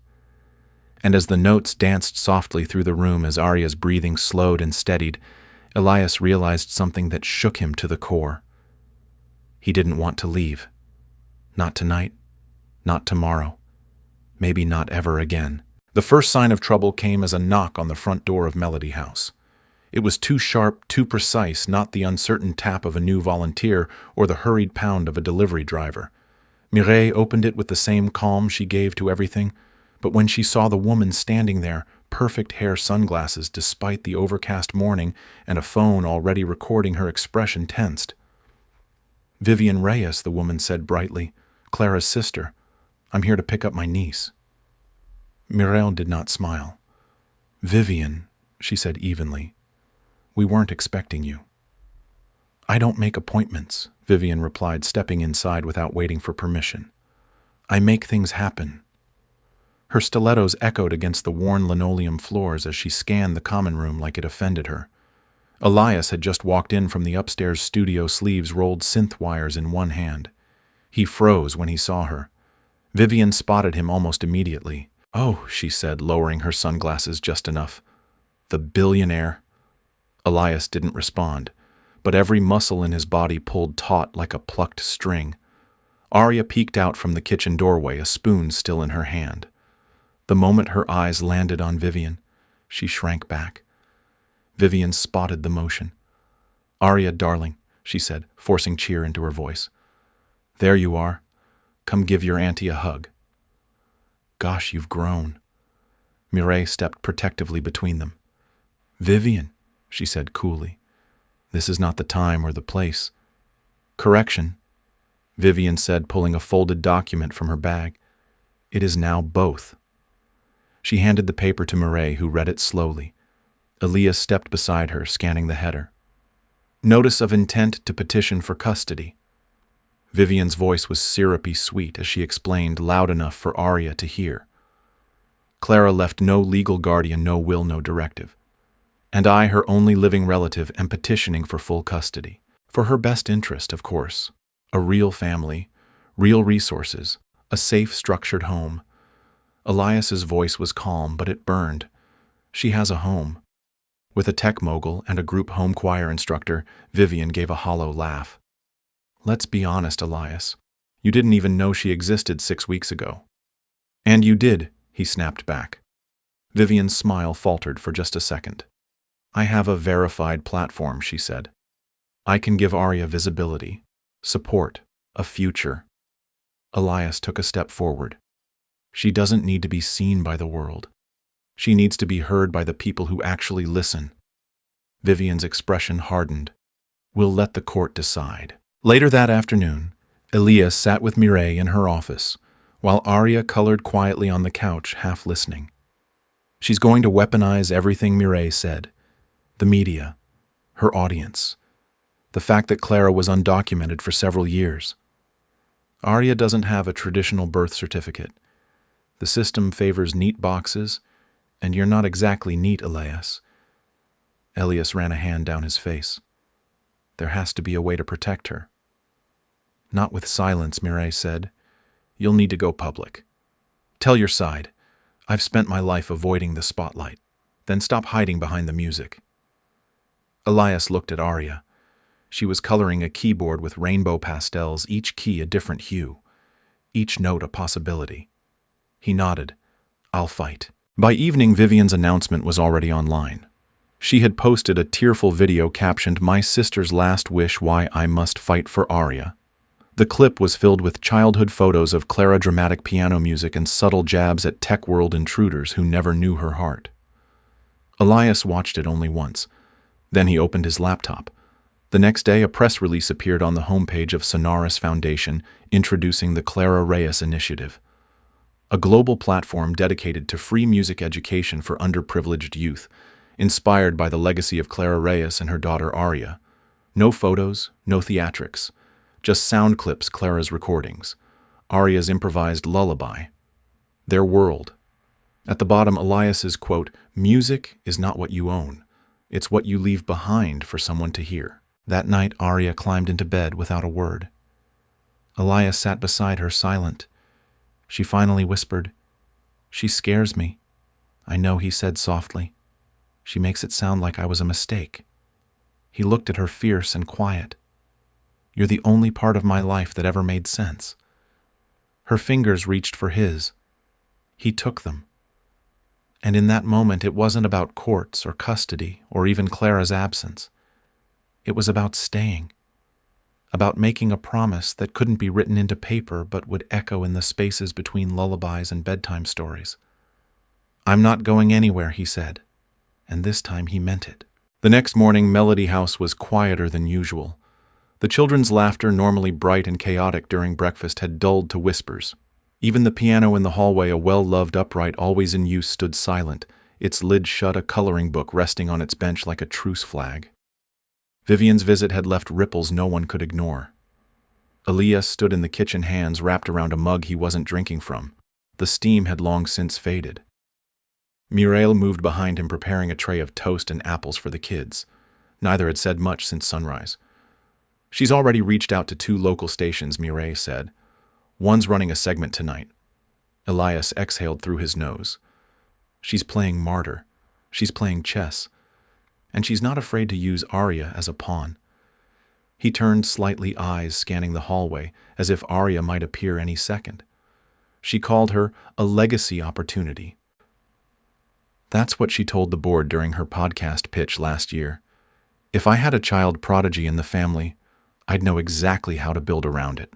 And as the notes danced softly through the room as Aria's breathing slowed and steadied, Elias realized something that shook him to the core. He didn't want to leave. Not tonight, not tomorrow, maybe not ever again. The first sign of trouble came as a knock on the front door of Melody House. It was too sharp, too precise, not the uncertain tap of a new volunteer or the hurried pound of a delivery driver. Mireille opened it with the same calm she gave to everything, but when she saw the woman standing there, perfect hair sunglasses despite the overcast morning and a phone already recording her expression, tensed. "Vivian Reyes," the woman said brightly, "Clara's sister. I'm here to pick up my niece." Mireille did not smile. "Vivian," she said evenly, "we weren't expecting you." "I don't make appointments," Vivian replied, stepping inside without waiting for permission. "I make things happen." Her stilettos echoed against the worn linoleum floors as she scanned the common room like it offended her. Elias had just walked in from the upstairs studio, sleeves rolled synth wires in one hand. He froze when he saw her. Vivian spotted him almost immediately. "Oh," she said, lowering her sunglasses just enough. "The billionaire." Elias didn't respond, but every muscle in his body pulled taut like a plucked string. Aria peeked out from the kitchen doorway, a spoon still in her hand. The moment her eyes landed on Vivian, she shrank back. Vivian spotted the motion. "Aria, darling," she said, forcing cheer into her voice. "There you are. Come give your auntie a hug." "Gosh, you've grown." Mireille stepped protectively between them. "Vivian," she said coolly, "this is not the time or the place." "Correction," Vivian said, pulling a folded document from her bag. "It is now both." She handed the paper to Mireille, who read it slowly. Elias stepped beside her, scanning the header. "Notice of intent to petition for custody." Vivian's voice was syrupy sweet as she explained, loud enough for Aria to hear. "Clara left no legal guardian, no will, no directive. And I, her only living relative, am petitioning for full custody. For her best interest, of course. A real family, real resources, a safe, structured home." Elias's voice was calm, but it burned. "She has a home." With a tech mogul and a group home choir instructor, Vivian gave a hollow laugh. "Let's be honest, Elias. You didn't even know she existed 6 weeks ago." "And you did," he snapped back. Vivian's smile faltered for just a second. "I have a verified platform," she said. "I can give Aria visibility, support, a future." Elias took a step forward. "She doesn't need to be seen by the world. She needs to be heard by the people who actually listen." Vivian's expression hardened. "We'll let the court decide." Later that afternoon, Elias sat with Mireille in her office, while Aria colored quietly on the couch, half listening. She's going to weaponize everything Mireille said. The media, her audience, the fact that Clara was undocumented for several years. Aria doesn't have a traditional birth certificate. The system favors neat boxes, and you're not exactly neat, Elias. Elias ran a hand down his face. There has to be a way to protect her. Not with silence, Mireille said. You'll need to go public. Tell your side. I've spent my life avoiding the spotlight. Then stop hiding behind the music. Elias looked at Arya. She was coloring a keyboard with rainbow pastels, each key a different hue, each note a possibility. He nodded. I'll fight. By evening, Vivian's announcement was already online. She had posted a tearful video captioned, "My sister's last wish, why I must fight for Arya." The clip was filled with childhood photos of Clara, dramatic piano music, and subtle jabs at tech world intruders who never knew her heart. Elias watched it only once. Then he opened his laptop. The next day, a press release appeared on the homepage of Sonaris Foundation introducing the Clara Reyes Initiative, a global platform dedicated to free music education for underprivileged youth, inspired by the legacy of Clara Reyes and her daughter Arya. No photos, no theatrics, just sound clips, Clara's recordings, Arya's improvised lullaby, their world. At the bottom, Elias's quote, "Music is not what you own. It's what you leave behind for someone to hear." That night, Arya climbed into bed without a word. Elias sat beside her, silent. She finally whispered, "She scares me." "I know," he said softly. "She makes it sound like I was a mistake." He looked at her, fierce and quiet. "You're the only part of my life that ever made sense." Her fingers reached for his. He took them. And in that moment, it wasn't about courts or custody or even Clara's absence. It was about staying, about making a promise that couldn't be written into paper but would echo in the spaces between lullabies and bedtime stories. "I'm not going anywhere," he said, and this time he meant it. The next morning, Melody House was quieter than usual. The children's laughter, normally bright and chaotic during breakfast, had dulled to whispers. Even the piano in the hallway, a well-loved upright always in use, stood silent, its lid shut, a coloring book resting on its bench like a truce flag. Vivian's visit had left ripples no one could ignore. Elias stood in the kitchen, hands wrapped around a mug he wasn't drinking from. The steam had long since faded. Mireille moved behind him, preparing a tray of toast and apples for the kids. Neither had said much since sunrise. "She's already reached out to 2 local stations," Mireille said. "One's running a segment tonight." Elias exhaled through his nose. "She's playing martyr. She's playing chess. And she's not afraid to use Arya as a pawn." He turned slightly, eyes scanning the hallway, as if Arya might appear any second. She called her a legacy opportunity. That's what she told the board during her podcast pitch last year. "If I had a child prodigy in the family, I'd know exactly how to build around it."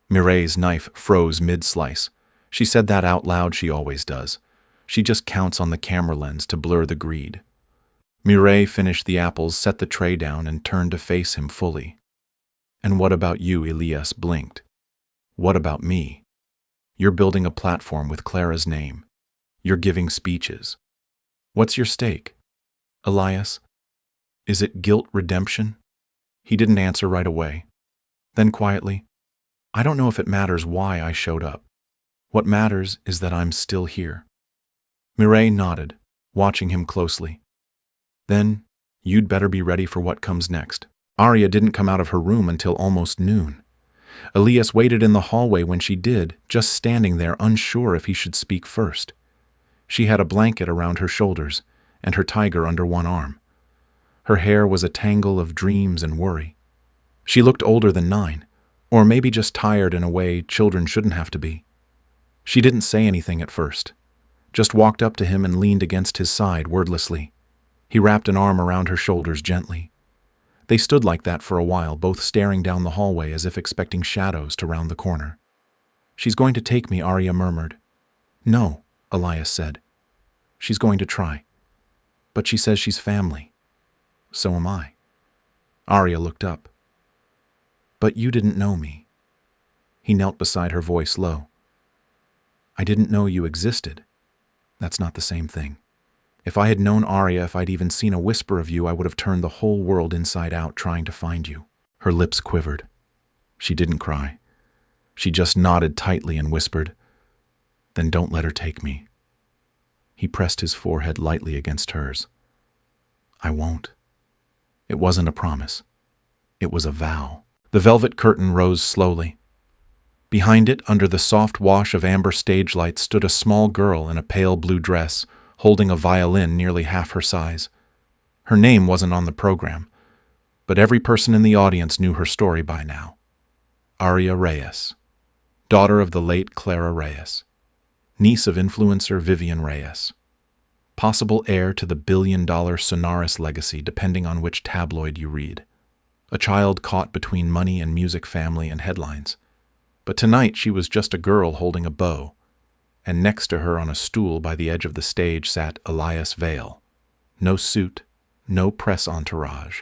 Mireille's knife froze mid-slice. She said that out loud, she always does. She just counts on the camera lens to blur the greed. Mireille finished the apples, set the tray down, and turned to face him fully. "And what about you?" Elias blinked. "What about me? You're building a platform with Clara's name. You're giving speeches. What's your stake?" "Elias, is it guilt redemption?" He didn't answer right away. Then quietly, "I don't know if it matters why I showed up. What matters is that I'm still here." Mireille nodded, watching him closely. "Then, you'd better be ready for what comes next." Arya didn't come out of her room until almost noon. Elias waited in the hallway when she did, just standing there, unsure if he should speak first. She had a blanket around her shoulders and her tiger under one arm. Her hair was a tangle of dreams and worry. She looked older than 9, or maybe just tired in a way children shouldn't have to be. She didn't say anything at first, just walked up to him and leaned against his side wordlessly. He wrapped an arm around her shoulders gently. They stood like that for a while, both staring down the hallway as if expecting shadows to round the corner. "She's going to take me," Arya murmured. "No," Elias said. "She's going to try. But she says she's family. So am I." Arya looked up. "But you didn't know me." He knelt beside her, voice low. "I didn't know you existed. That's not the same thing. If I had known Arya, if I'd even seen a whisper of you, I would have turned the whole world inside out trying to find you." Her lips quivered. She didn't cry. She just nodded tightly and whispered, "Then don't let her take me." He pressed his forehead lightly against hers. "I won't." It wasn't a promise. It was a vow. The velvet curtain rose slowly. Behind it, under the soft wash of amber stage lights, stood a small girl in a pale blue dress, holding a violin nearly half her size. Her name wasn't on the program, but every person in the audience knew her story by now. Aria Reyes, daughter of the late Clara Reyes, niece of influencer Vivian Reyes, possible heir to the billion-dollar Sonaris legacy depending on which tabloid you read. A child caught between money and music, family and headlines. But tonight she was just a girl holding a bow, and next to her on a stool by the edge of the stage sat Elias Vale. No suit, no press entourage.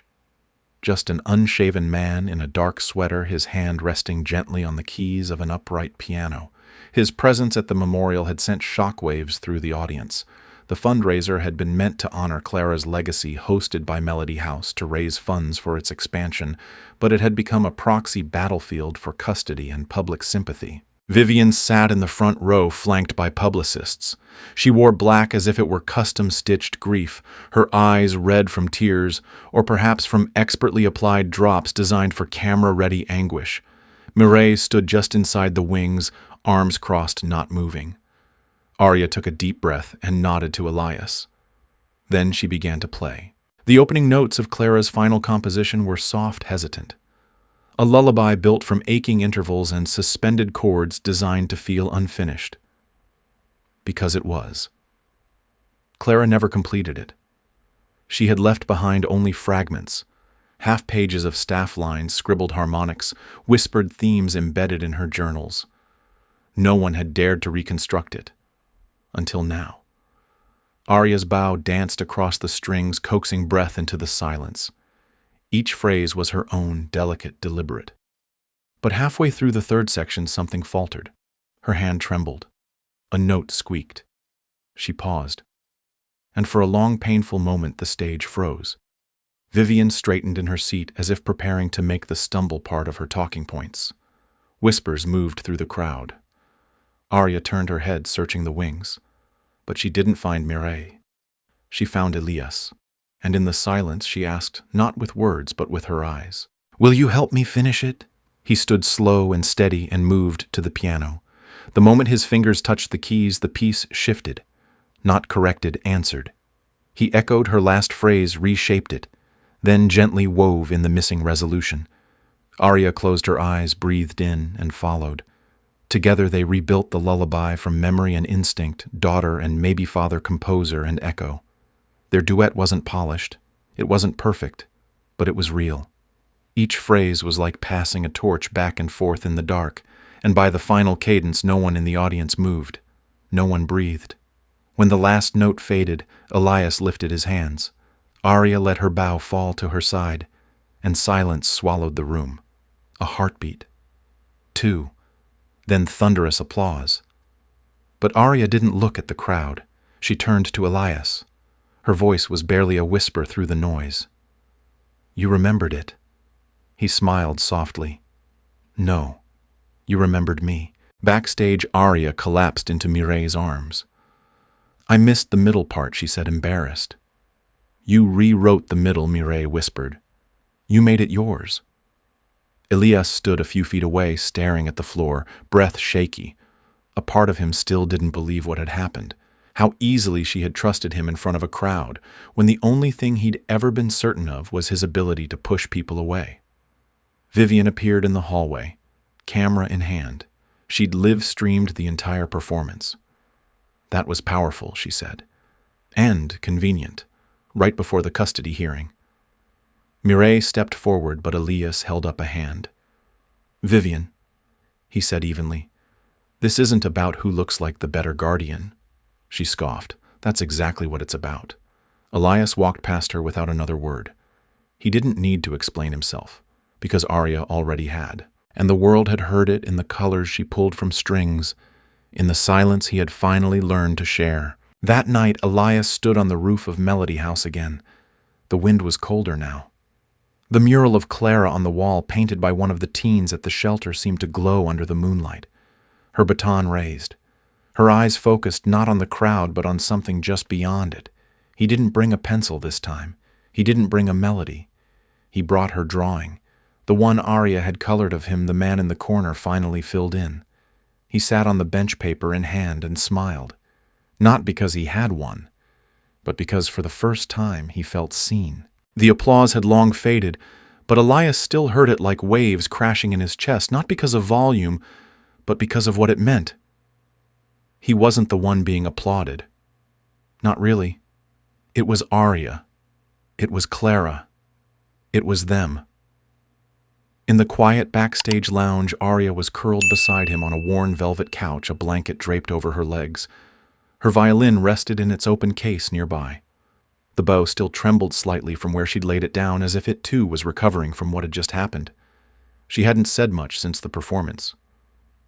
Just an unshaven man in a dark sweater, his hand resting gently on the keys of an upright piano. His presence at the memorial had sent shockwaves through the audience. The fundraiser had been meant to honor Clara's legacy, hosted by Melody House to raise funds for its expansion, but it had become a proxy battlefield for custody and public sympathy. Vivian sat in the front row, flanked by publicists. She wore black as if it were custom-stitched grief, her eyes red from tears, or perhaps from expertly applied drops designed for camera-ready anguish. Mireille stood just inside the wings, arms crossed, not moving. Aria took a deep breath and nodded to Elias. Then she began to play. The opening notes of Clara's final composition were soft, hesitant. A lullaby built from aching intervals and suspended chords designed to feel unfinished. Because it was. Clara never completed it. She had left behind only fragments, half pages of staff lines, scribbled harmonics, whispered themes embedded in her journals. No one had dared to reconstruct it. Until now. Aria's bow danced across the strings, coaxing breath into the silence. Each phrase was her own, delicate, deliberate. But halfway through the third section, something faltered. Her hand trembled. A note squeaked. She paused. And for a long, painful moment, the stage froze. Vivian straightened in her seat as if preparing to make the stumble part of her talking points. Whispers moved through the crowd. Aria turned her head, searching the wings. But she didn't find Mireille. She found Elias. And in the silence she asked, not with words but with her eyes, "Will you help me finish it?" He stood slow and steady and moved to the piano. The moment his fingers touched the keys, the piece shifted. Not corrected, answered. He echoed her last phrase, reshaped it, then gently wove in the missing resolution. Aria closed her eyes, breathed in, and followed. Together they rebuilt the lullaby from memory and instinct, daughter and maybe father, composer and echo. Their duet wasn't polished, it wasn't perfect, but it was real. Each phrase was like passing a torch back and forth in the dark, and by the final cadence no one in the audience moved. No one breathed. When the last note faded, Elias lifted his hands. Aria let her bow fall to her side, and silence swallowed the room. A heartbeat. 2. Then thunderous applause. But Aria didn't look at the crowd. She turned to Elias. Her voice was barely a whisper through the noise. "You remembered it." He smiled softly. "No, you remembered me." Backstage, Aria collapsed into Mireille's arms. "I missed the middle part," she said, embarrassed. "You rewrote the middle," Mireille whispered. "You made it yours." Elias stood a few feet away, staring at the floor, breath shaky. A part of him still didn't believe what had happened. How easily she had trusted him in front of a crowd, when the only thing he'd ever been certain of was his ability to push people away. Vivian appeared in the hallway, camera in hand. She'd live-streamed the entire performance. "That was powerful," she said. "And convenient, right before the custody hearing." Mireille stepped forward, but Elias held up a hand. "Vivian," he said evenly, "this isn't about who looks like the better guardian." She scoffed. "That's exactly what it's about." Elias walked past her without another word. He didn't need to explain himself, because Aria already had, and the world had heard it in the colors she pulled from strings, in the silence he had finally learned to share. That night, Elias stood on the roof of Melody House again. The wind was colder now. The mural of Clara on the wall, painted by one of the teens at the shelter, seemed to glow under the moonlight. Her baton raised. Her eyes focused not on the crowd, but on something just beyond it. He didn't bring a pencil this time. He didn't bring a melody. He brought her drawing. The one Aria had colored of him, the man in the corner, finally filled in. He sat on the bench, paper in hand, and smiled. Not because he had one. but because for the first time he felt seen. The applause had long faded, but Elias still heard it like waves crashing in his chest, not because of volume, but because of what it meant. He wasn't the one being applauded. Not really. It was Aria. It was Clara. It was them. In the quiet backstage lounge, Aria was curled beside him on a worn velvet couch, a blanket draped over her legs. Her violin rested in its open case nearby. The bow still trembled slightly from where she'd laid it down, as if it too was recovering from what had just happened. She hadn't said much since the performance.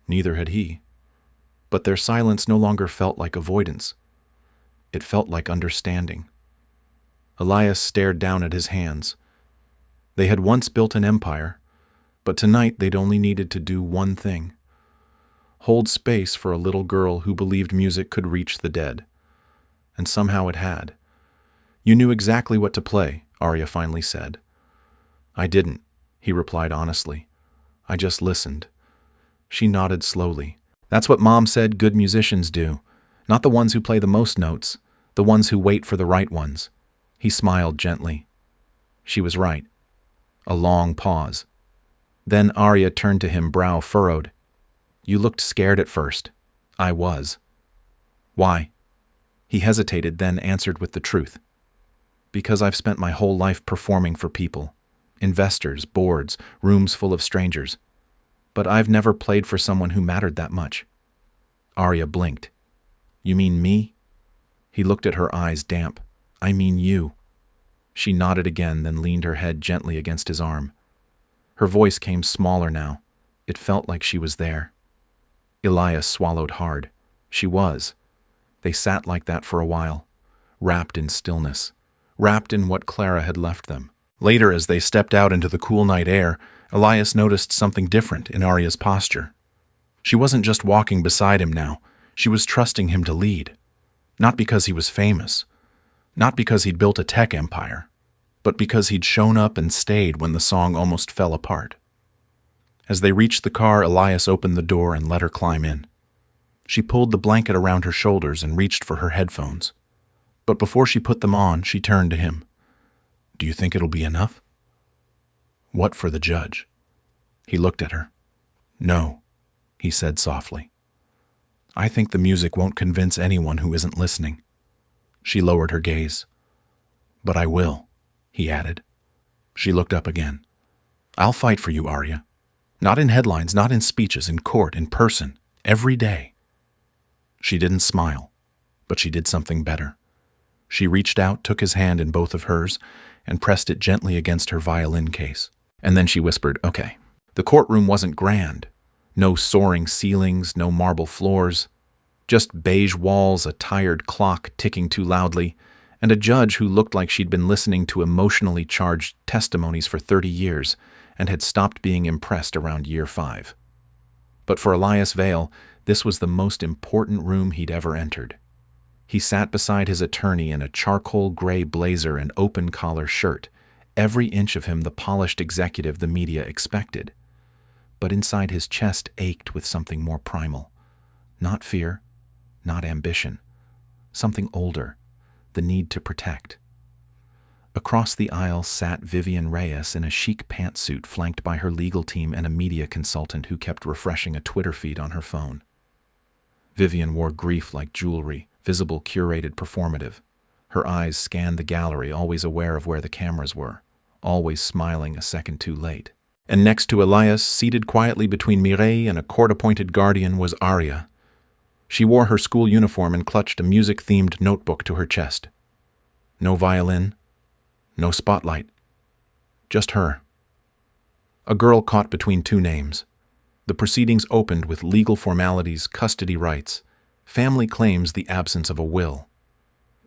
Neither had he. But their silence no longer felt like avoidance. It felt like understanding. Elias stared down at his hands. They had once built an empire, but tonight they'd only needed to do one thing: hold space for a little girl who believed music could reach the dead. And somehow it had. "You knew exactly what to play," Aria finally said. "I didn't," he replied honestly. "I just listened." She nodded slowly. "That's what Mom said good musicians do. Not the ones who play the most notes, the ones who wait for the right ones." He smiled gently. She was right. A long pause. Then Aria turned to him, brow furrowed. "You looked scared at first." "I was." "Why?" He hesitated, then answered with the truth. "Because I've spent my whole life performing for people. Investors, boards, rooms full of strangers. But I've never played for someone who mattered that much." Aria blinked. "You mean me?" He looked at her, eyes damp. "I mean you." She nodded again, then leaned her head gently against his arm. Her voice came smaller now. It felt like she was there. Elias swallowed hard. She was. They sat like that for a while, wrapped in stillness, wrapped in what Clara had left them. Later, as they stepped out into the cool night air, Elias noticed something different in Aria's posture. She wasn't just walking beside him now. She was trusting him to lead. Not because he was famous. Not because he'd built a tech empire. But because he'd shown up and stayed when the song almost fell apart. As they reached the car, Elias opened the door and let her climb in. She pulled the blanket around her shoulders and reached for her headphones. But before she put them on, she turned to him. "Do you think it'll be enough?" "What for the judge?" He looked at her. "No," he said softly. "I think the music won't convince anyone who isn't listening." She lowered her gaze. "But I will," he added. She looked up again. "I'll fight for you, Aria. Not in headlines, not in speeches, in court, in person, every day." She didn't smile, but she did something better. She reached out, took his hand in both of hers, and pressed it gently against her violin case. And then she whispered, "Okay." The courtroom wasn't grand. No soaring ceilings, no marble floors. Just beige walls, a tired clock ticking too loudly, and a judge who looked like she'd been listening to emotionally charged testimonies for 30 years and had stopped being impressed around year 5. But for Elias Vale, this was the most important room he'd ever entered. He sat beside his attorney in a charcoal gray blazer and open-collar shirt, every inch of him the polished executive the media expected. But inside his chest ached with something more primal. Not fear, not ambition. Something older, the need to protect. Across the aisle sat Vivian Reyes in a chic pantsuit, flanked by her legal team and a media consultant who kept refreshing a Twitter feed on her phone. Vivian wore grief like jewelry, visible, curated, performative. Her eyes scanned the gallery, always aware of where the cameras were, always smiling a second too late. And next to Elias, seated quietly between Mireille and a court-appointed guardian, was Aria. She wore her school uniform and clutched a music-themed notebook to her chest. No violin, no spotlight. Just her. A girl caught between two names. The proceedings opened with legal formalities, custody rights, family claims, the absence of a will.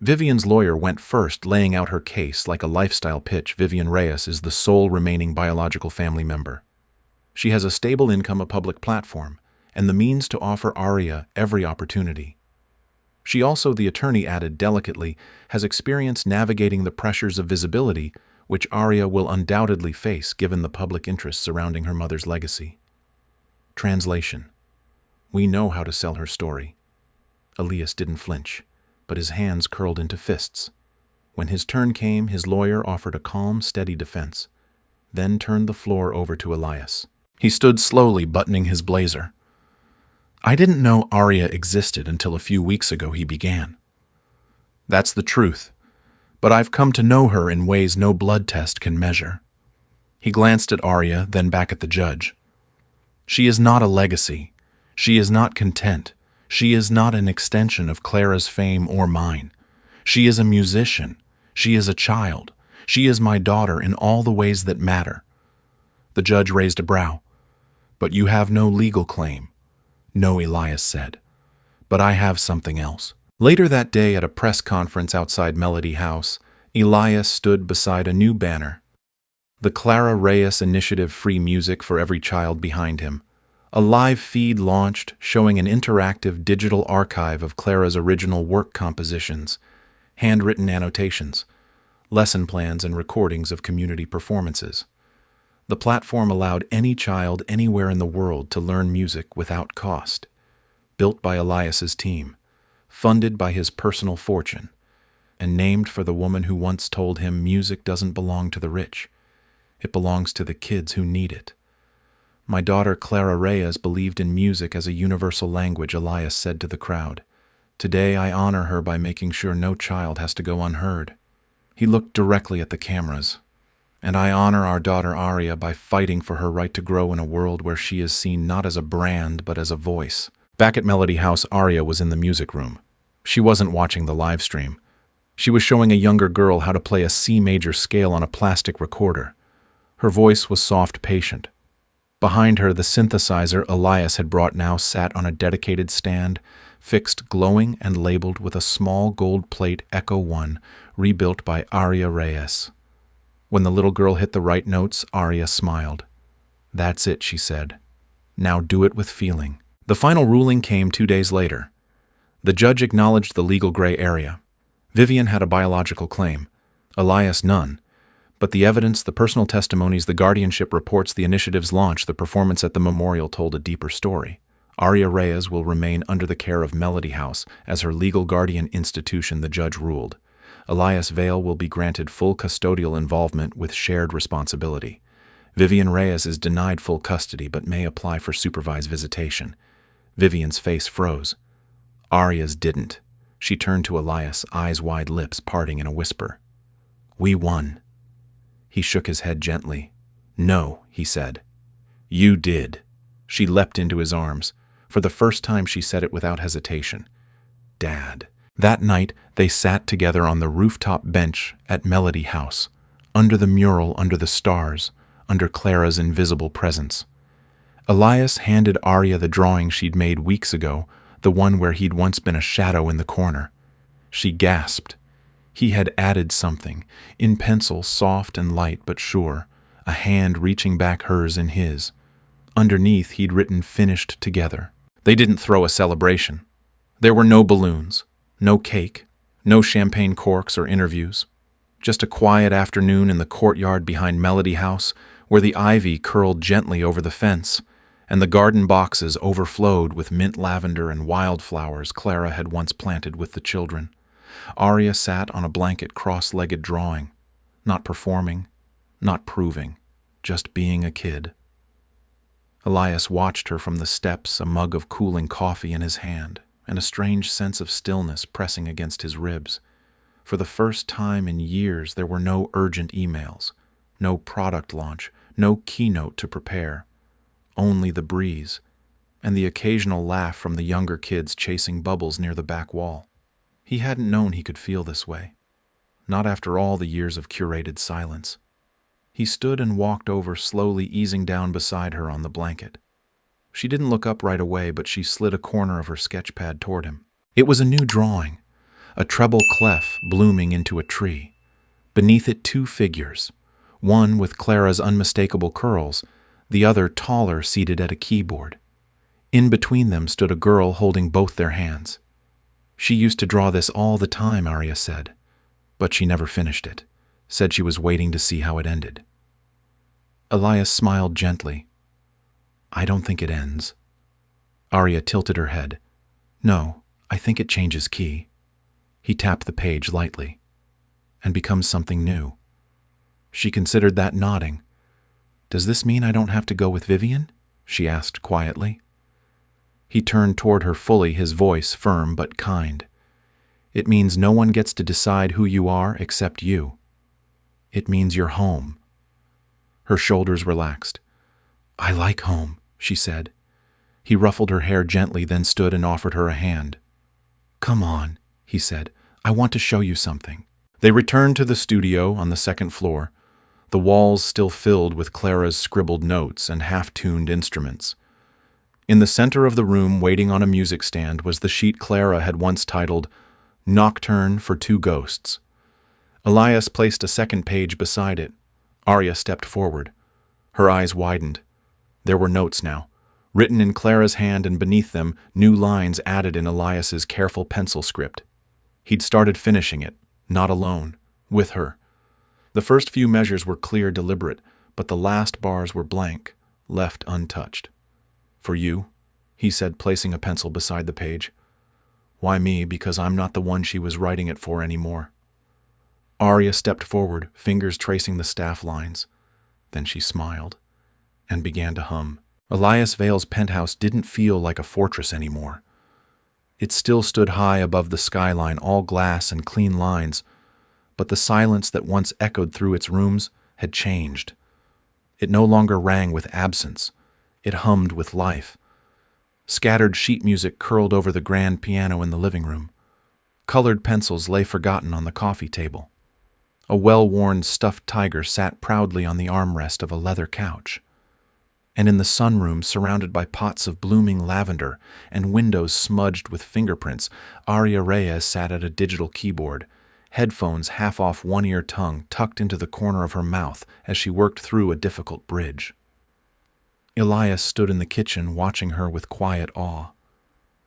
Vivian's lawyer went first, laying out her case like a lifestyle pitch. Vivian Reyes is the sole remaining biological family member. She has a stable income, a public platform, and the means to offer Aria every opportunity. She also, the attorney added delicately, has experience navigating the pressures of visibility, which Aria will undoubtedly face given the public interest surrounding her mother's legacy. Translation. We know how to sell her story. Elias didn't flinch, but his hands curled into fists. When his turn came, his lawyer offered a calm, steady defense, then turned the floor over to Elias. He stood slowly, buttoning his blazer. "I didn't know Arya existed until a few weeks ago," he began. "That's the truth, but I've come to know her in ways no blood test can measure." He glanced at Arya, then back at the judge. "She is not a legacy. She is not content. She is not an extension of Clara's fame or mine. She is a musician. She is a child. She is my daughter in all the ways that matter." The judge raised a brow. "But you have no legal claim." "No," Elias said. "But I have something else." Later that day at a press conference outside Melody House, Elias stood beside a new banner. The Clara Reyes Initiative Free Music for Every Child behind him. A live feed launched showing an interactive digital archive of Clara's original work compositions, handwritten annotations, lesson plans, and recordings of community performances. The platform allowed any child anywhere in the world to learn music without cost. Built by Elias's team, funded by his personal fortune, and named for the woman who once told him music doesn't belong to the rich. It belongs to the kids who need it. "My daughter Clara Reyes believed in music as a universal language," Elias said to the crowd. "Today I honor her by making sure no child has to go unheard." He looked directly at the cameras. "And I honor our daughter Arya by fighting for her right to grow in a world where she is seen not as a brand but as a voice." Back at Melody House, Arya was in the music room. She wasn't watching the live stream. She was showing a younger girl how to play a C major scale on a plastic recorder. Her voice was soft, patient. Behind her, the synthesizer Elias had brought now sat on a dedicated stand, fixed, glowing, and labeled with a small gold plate Echo 1, rebuilt by Arya Reyes. When the little girl hit the right notes, Arya smiled. "That's it," she said. "Now do it with feeling." The final ruling came 2 days later. The judge acknowledged the legal gray area. Vivian had a biological claim, Elias none. But the evidence, the personal testimonies, the guardianship reports, the initiative's launch, the performance at the memorial told a deeper story. Arya Reyes will remain under the care of Melody House as her legal guardian institution, the judge ruled. Elias Vale will be granted full custodial involvement with shared responsibility. Vivian Reyes is denied full custody but may apply for supervised visitation. Vivian's face froze. Arya's didn't. She turned to Elias, eyes wide, lips parting in a whisper. "We won." He shook his head gently. "No," he said. "You did." She leapt into his arms. For the first time she said it without hesitation. "Dad." That night they sat together on the rooftop bench at Melody House, under the mural, under the stars, under Clara's invisible presence. Elias handed Arya the drawing she'd made weeks ago, the one where he'd once been a shadow in the corner. She gasped. He had added something, in pencil, soft and light but sure, a hand reaching back hers in his. Underneath he'd written "finished together." They didn't throw a celebration. There were no balloons, no cake, no champagne corks or interviews. Just a quiet afternoon in the courtyard behind Melody House, where the ivy curled gently over the fence, and the garden boxes overflowed with mint lavender and wildflowers Clara had once planted with the children. Arya sat on a blanket cross-legged drawing, not performing, not proving, just being a kid. Elias watched her from the steps, a mug of cooling coffee in his hand, and a strange sense of stillness pressing against his ribs. For the first time in years there were no urgent emails, no product launch, no keynote to prepare. Only the breeze, and the occasional laugh from the younger kids chasing bubbles near the back wall. He hadn't known he could feel this way. Not after all the years of curated silence. He stood and walked over, slowly easing down beside her on the blanket. She didn't look up right away, but she slid a corner of her sketch pad toward him. It was a new drawing, a treble clef blooming into a tree. Beneath it 2 figures, one with Clara's unmistakable curls, the other taller, seated at a keyboard. In between them stood a girl holding both their hands. She used to draw this all the time, Arya said, but she never finished it, said she was waiting to see how it ended. Elias smiled gently. "I don't think it ends." Arya tilted her head. "No, I think it changes key." He tapped the page lightly. and becomes something new. She considered that, nodding. "Does this mean I don't have to go with Vivian?" she asked quietly. He turned toward her fully, his voice firm but kind. "It means no one gets to decide who you are except you. It means you're home." Her shoulders relaxed. "I like home," she said. He ruffled her hair gently, then stood and offered her a hand. "Come on," he said. "I want to show you something." They returned to the studio on the second floor, the walls still filled with Clara's scribbled notes and half-tuned instruments. In the center of the room, waiting on a music stand, was the sheet Clara had once titled Nocturne for Two Ghosts. Elias placed a second page beside it. Arya stepped forward. Her eyes widened. There were notes now, written in Clara's hand, and beneath them, new lines added in Elias's careful pencil script. He'd started finishing it, not alone, with her. The first few measures were clear, deliberate, but the last bars were blank, left untouched. "For you," he said, placing a pencil beside the page. "Why me? Because I'm not the one she was writing it for anymore." Arya stepped forward, fingers tracing the staff lines. Then she smiled and began to hum. Elias Vale's penthouse didn't feel like a fortress anymore. It still stood high above the skyline, all glass and clean lines, but the silence that once echoed through its rooms had changed. It no longer rang with absence. It hummed with life. Scattered sheet music curled over the grand piano in the living room. Colored pencils lay forgotten on the coffee table. A well-worn stuffed tiger sat proudly on the armrest of a leather couch. And in the sunroom, surrounded by pots of blooming lavender and windows smudged with fingerprints, Arya Reyes sat at a digital keyboard, headphones half off one ear, tongue tucked into the corner of her mouth as she worked through a difficult bridge. Elias stood in the kitchen, watching her with quiet awe.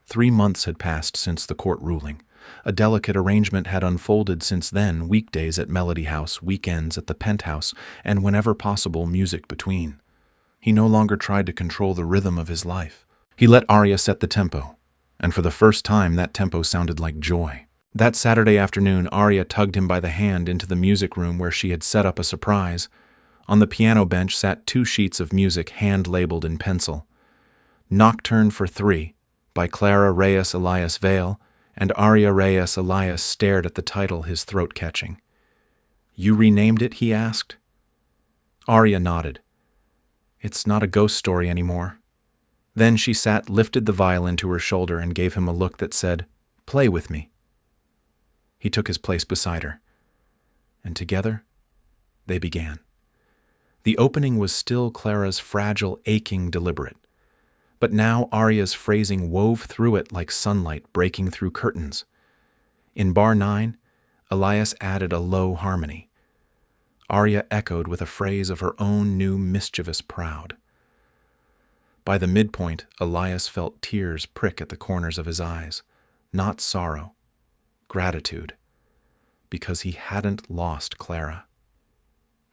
3 months had passed since the court ruling. A delicate arrangement had unfolded since then, weekdays at Melody House, weekends at the penthouse, and whenever possible, music between. He no longer tried to control the rhythm of his life. He let Arya set the tempo, and for the first time that tempo sounded like joy. That Saturday afternoon, Arya tugged him by the hand into the music room where she had set up a surprise. On the piano bench sat 2 sheets of music hand-labeled in pencil. Nocturne for Three by Clara Reyes Elias Vale, and Arya Reyes Elias stared at the title, his throat catching. "You renamed it?" he asked. Arya nodded. "It's not a ghost story anymore." Then she sat, lifted the violin to her shoulder, and gave him a look that said, "Play with me." He took his place beside her, and together they began. The opening was still Clara's fragile, aching, deliberate. But now Arya's phrasing wove through it like sunlight breaking through curtains. In bar 9, Elias added a low harmony. Arya echoed with a phrase of her own new mischievous proud. By the midpoint, Elias felt tears prick at the corners of his eyes. Not sorrow, gratitude, because he hadn't lost Clara.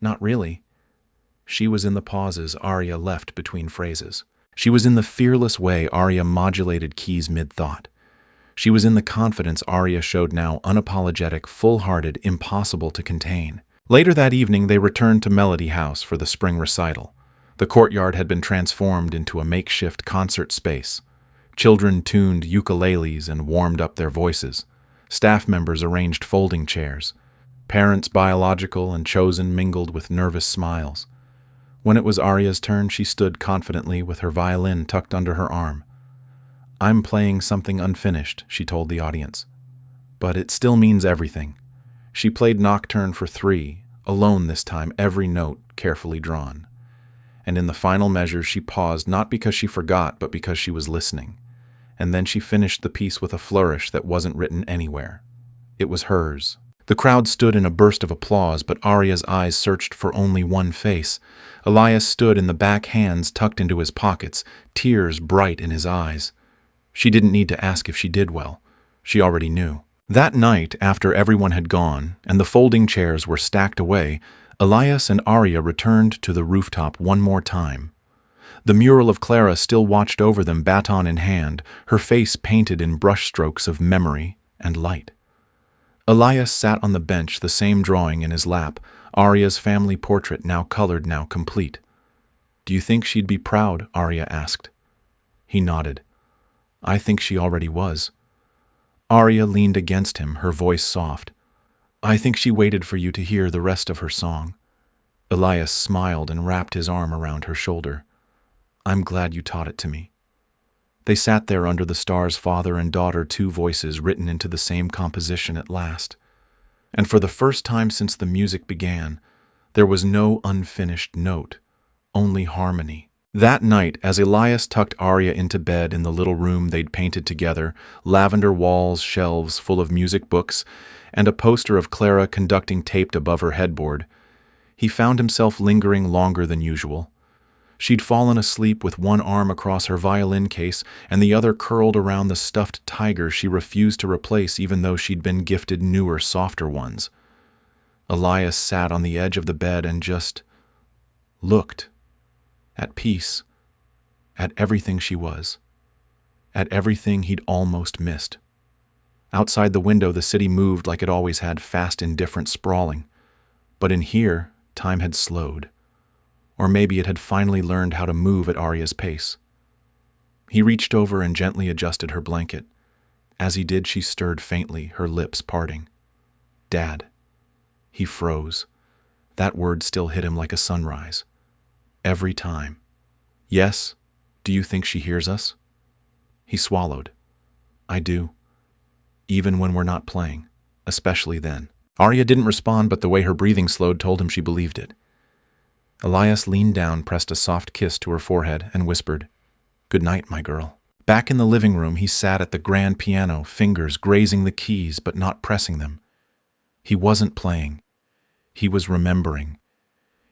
Not really. She was in the pauses Arya left between phrases. She was in the fearless way Arya modulated keys mid-thought. She was in the confidence Arya showed now, unapologetic, full-hearted, impossible to contain. Later that evening, they returned to Melody House for the spring recital. The courtyard had been transformed into a makeshift concert space. Children tuned ukuleles and warmed up their voices. Staff members arranged folding chairs. Parents, biological and chosen, mingled with nervous smiles. When it was Arya's turn, she stood confidently with her violin tucked under her arm. "I'm playing something unfinished," she told the audience. "But it still means everything." She played Nocturne for Three, alone this time, every note carefully drawn. And in the final measure, she paused, not because she forgot, but because she was listening. And then she finished the piece with a flourish that wasn't written anywhere. It was hers. The crowd stood in a burst of applause, but Arya's eyes searched for only one face. Elias stood in the back, hands tucked into his pockets, tears bright in his eyes. She didn't need to ask if she did well. She already knew. That night, after everyone had gone and the folding chairs were stacked away, Elias and Arya returned to the rooftop one more time. The mural of Clara still watched over them, baton in hand, her face painted in brushstrokes of memory and light. Elias sat on the bench, the same drawing in his lap, Arya's family portrait now colored, now complete. "Do you think she'd be proud?" Arya asked. He nodded. "I think she already was." Arya leaned against him, her voice soft. "I think she waited for you to hear the rest of her song." Elias smiled and wrapped his arm around her shoulder. "I'm glad you taught it to me." They sat there under the stars, father and daughter, two voices written into the same composition at last. And for the first time since the music began, there was no unfinished note, only harmony. That night, as Elias tucked Arya into bed in the little room they'd painted together, lavender walls, shelves full of music books, and a poster of Clara conducting taped above her headboard, he found himself lingering longer than usual. She'd fallen asleep with one arm across her violin case and the other curled around the stuffed tiger she refused to replace even though she'd been gifted newer, softer ones. Elias sat on the edge of the bed and just looked. At peace. At everything she was. At everything he'd almost missed. Outside the window, the city moved like it always had, fast, indifferent, sprawling. But in here, time had slowed. Or maybe it had finally learned how to move at Arya's pace. He reached over and gently adjusted her blanket. As he did, she stirred faintly, her lips parting. "Dad." He froze. That word still hit him like a sunrise. Every time. "Yes? Do you think she hears us?" He swallowed. "I do. Even when we're not playing. Especially then." Arya didn't respond, but the way her breathing slowed told him she believed it. Elias leaned down, pressed a soft kiss to her forehead, and whispered, "Good night, my girl." Back in the living room, he sat at the grand piano, fingers grazing the keys but not pressing them. He wasn't playing. He was remembering.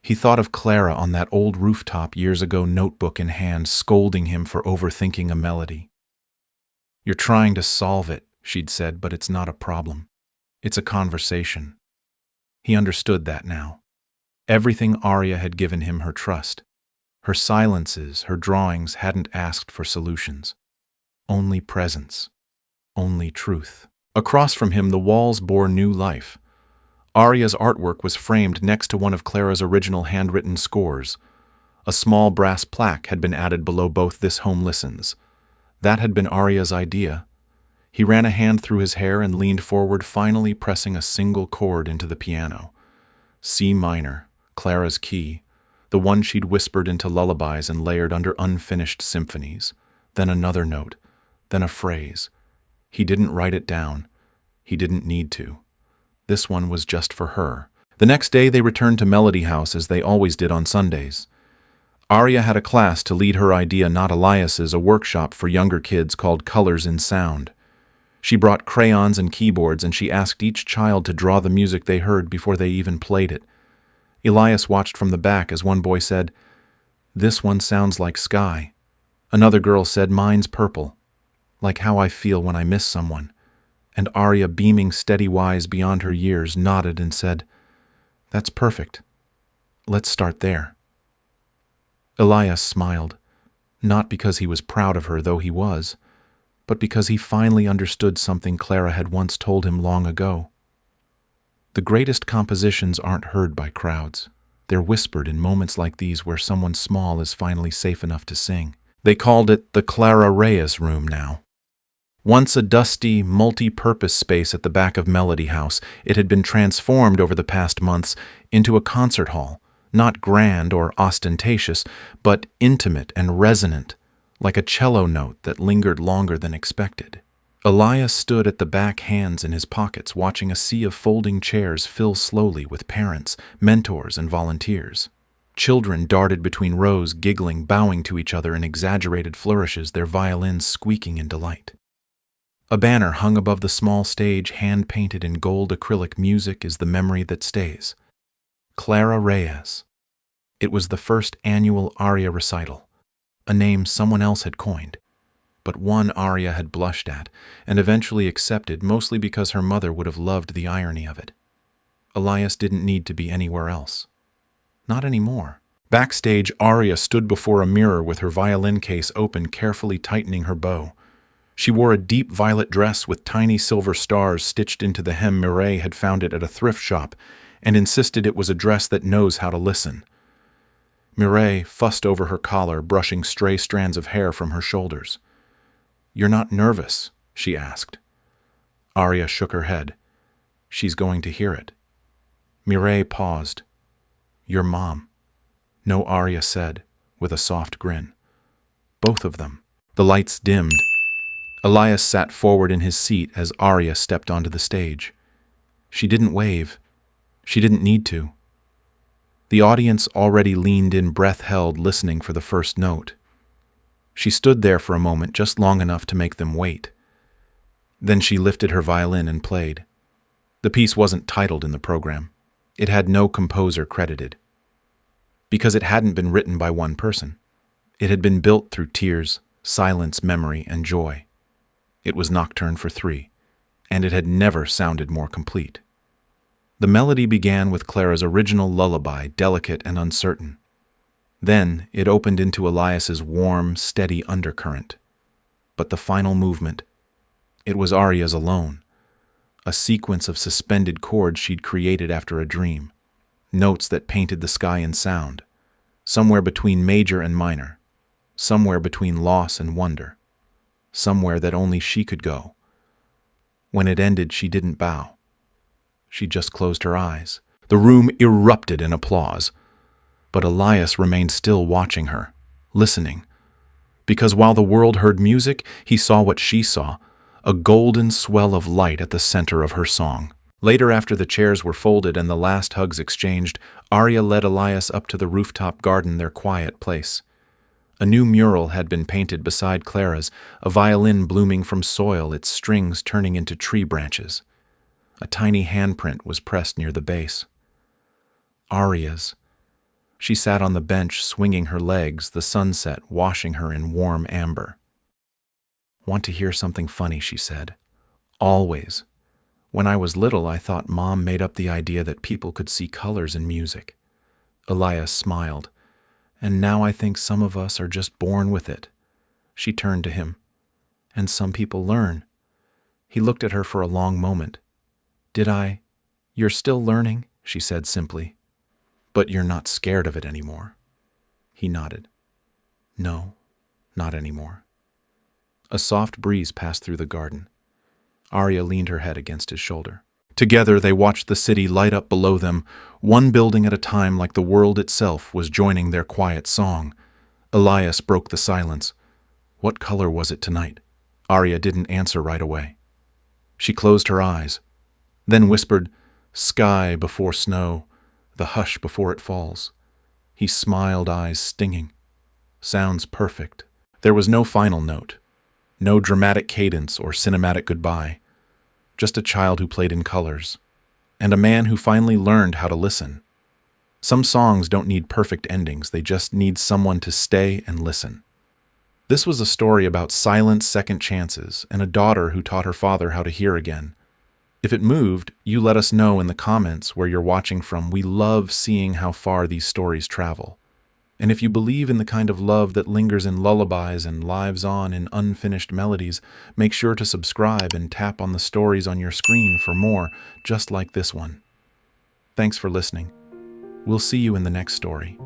He thought of Clara on that old rooftop years ago, notebook in hand, scolding him for overthinking a melody. "You're trying to solve it," she'd said, "but it's not a problem. It's a conversation." He understood that now. Everything Arya had given him her trust. Her silences, her drawings hadn't asked for solutions. Only presence. Only truth. Across from him, the walls bore new life. Arya's artwork was framed next to one of Clara's original handwritten scores. A small brass plaque had been added below both "This Home Listens." That had been Arya's idea. He ran a hand through his hair and leaned forward, finally pressing a single chord into the piano. C minor, Clara's key, the one she'd whispered into lullabies and layered under unfinished symphonies. Then another note, then a phrase. He didn't write it down. He didn't need to. This one was just for her. The next day they returned to Melody House as they always did on Sundays. Arya had a class to lead her idea, not Elias's, a workshop for younger kids called Colors in Sound. She brought crayons and keyboards, and she asked each child to draw the music they heard before they even played it. Elias watched from the back as one boy said, "This one sounds like sky." Another girl said, "Mine's purple, like how I feel when I miss someone." And Arya, beaming steady-wise beyond her years, nodded and said, "That's perfect. Let's start there." Elias smiled, not because he was proud of her, though he was, but because he finally understood something Clara had once told him long ago. The greatest compositions aren't heard by crowds. They're whispered in moments like these where someone small is finally safe enough to sing. They called it the Clara Reyes Room now. Once a dusty, multi-purpose space at the back of Melody House, it had been transformed over the past months into a concert hall, not grand or ostentatious, but intimate and resonant, like a cello note that lingered longer than expected. Elias stood at the back, hands in his pockets, watching a sea of folding chairs fill slowly with parents, mentors, and volunteers. Children darted between rows, giggling, bowing to each other in exaggerated flourishes, their violins squeaking in delight. A banner hung above the small stage, hand-painted in gold acrylic. "Music is the memory that stays." Clara Reyes. It was the first annual Arya recital, a name someone else had coined, but one Arya had blushed at and eventually accepted, mostly because her mother would have loved the irony of it. Elias didn't need to be anywhere else. Not anymore. Backstage, Arya stood before a mirror with her violin case open, carefully tightening her bow. She wore a deep violet dress with tiny silver stars stitched into the hem. Mireille had found it at a thrift shop and insisted it was a dress that knows how to listen. Mireille fussed over her collar, brushing stray strands of hair from her shoulders. "You're not nervous?" she asked. Arya shook her head. "She's going to hear it." Mireille paused. "Your mom." "No," Arya said, with a soft grin. "Both of them." The lights dimmed. Elias sat forward in his seat as Arya stepped onto the stage. She didn't wave. She didn't need to. The audience already leaned in, breath held, listening for the first note. She stood there for a moment, just long enough to make them wait. Then she lifted her violin and played. The piece wasn't titled in the program. It had no composer credited. Because it hadn't been written by one person. It had been built through tears, silence, memory, and joy. It was Nocturne for Three, and it had never sounded more complete. The melody began with Clara's original lullaby, delicate and uncertain. Then it opened into Elias's warm, steady undercurrent. But the final movement, it was Arya's alone, a sequence of suspended chords she'd created after a dream, notes that painted the sky in sound, somewhere between major and minor, somewhere between loss and wonder, somewhere that only she could go. When it ended, she didn't bow. She just closed her eyes. The room erupted in applause. But Elias remained still, watching her, listening. Because while the world heard music, he saw what she saw, a golden swell of light at the center of her song. Later, after the chairs were folded and the last hugs exchanged, Arya led Elias up to the rooftop garden, their quiet place. A new mural had been painted beside Clara's, a violin blooming from soil, its strings turning into tree branches. A tiny handprint was pressed near the base. Arya's. She sat on the bench, swinging her legs, the sunset washing her in warm amber. "Want to hear something funny?" she said. "Always. When I was little, I thought Mom made up the idea that people could see colors in music." Elias smiled. "And now I think some of us are just born with it." She turned to him. "And some people learn." He looked at her for a long moment. "You're still learning," she said simply. "But you're not scared of it anymore." He nodded. "No, not anymore." A soft breeze passed through the garden. Arya leaned her head against his shoulder. Together they watched the city light up below them, one building at a time, like the world itself was joining their quiet song. Elias broke the silence. "What color was it tonight?" Arya didn't answer right away. She closed her eyes, then whispered, "Sky before snow, the hush before it falls." He smiled, eyes stinging. "Sounds perfect." There was no final note, no dramatic cadence or cinematic goodbye. Just a child who played in colors, and a man who finally learned how to listen. Some songs don't need perfect endings, they just need someone to stay and listen. This was a story about silent second chances and a daughter who taught her father how to hear again. If it moved, you let us know in the comments where you're watching from. We love seeing how far these stories travel. And if you believe in the kind of love that lingers in lullabies and lives on in unfinished melodies, make sure to subscribe and tap on the stories on your screen for more just like this one. Thanks for listening. We'll see you in the next story.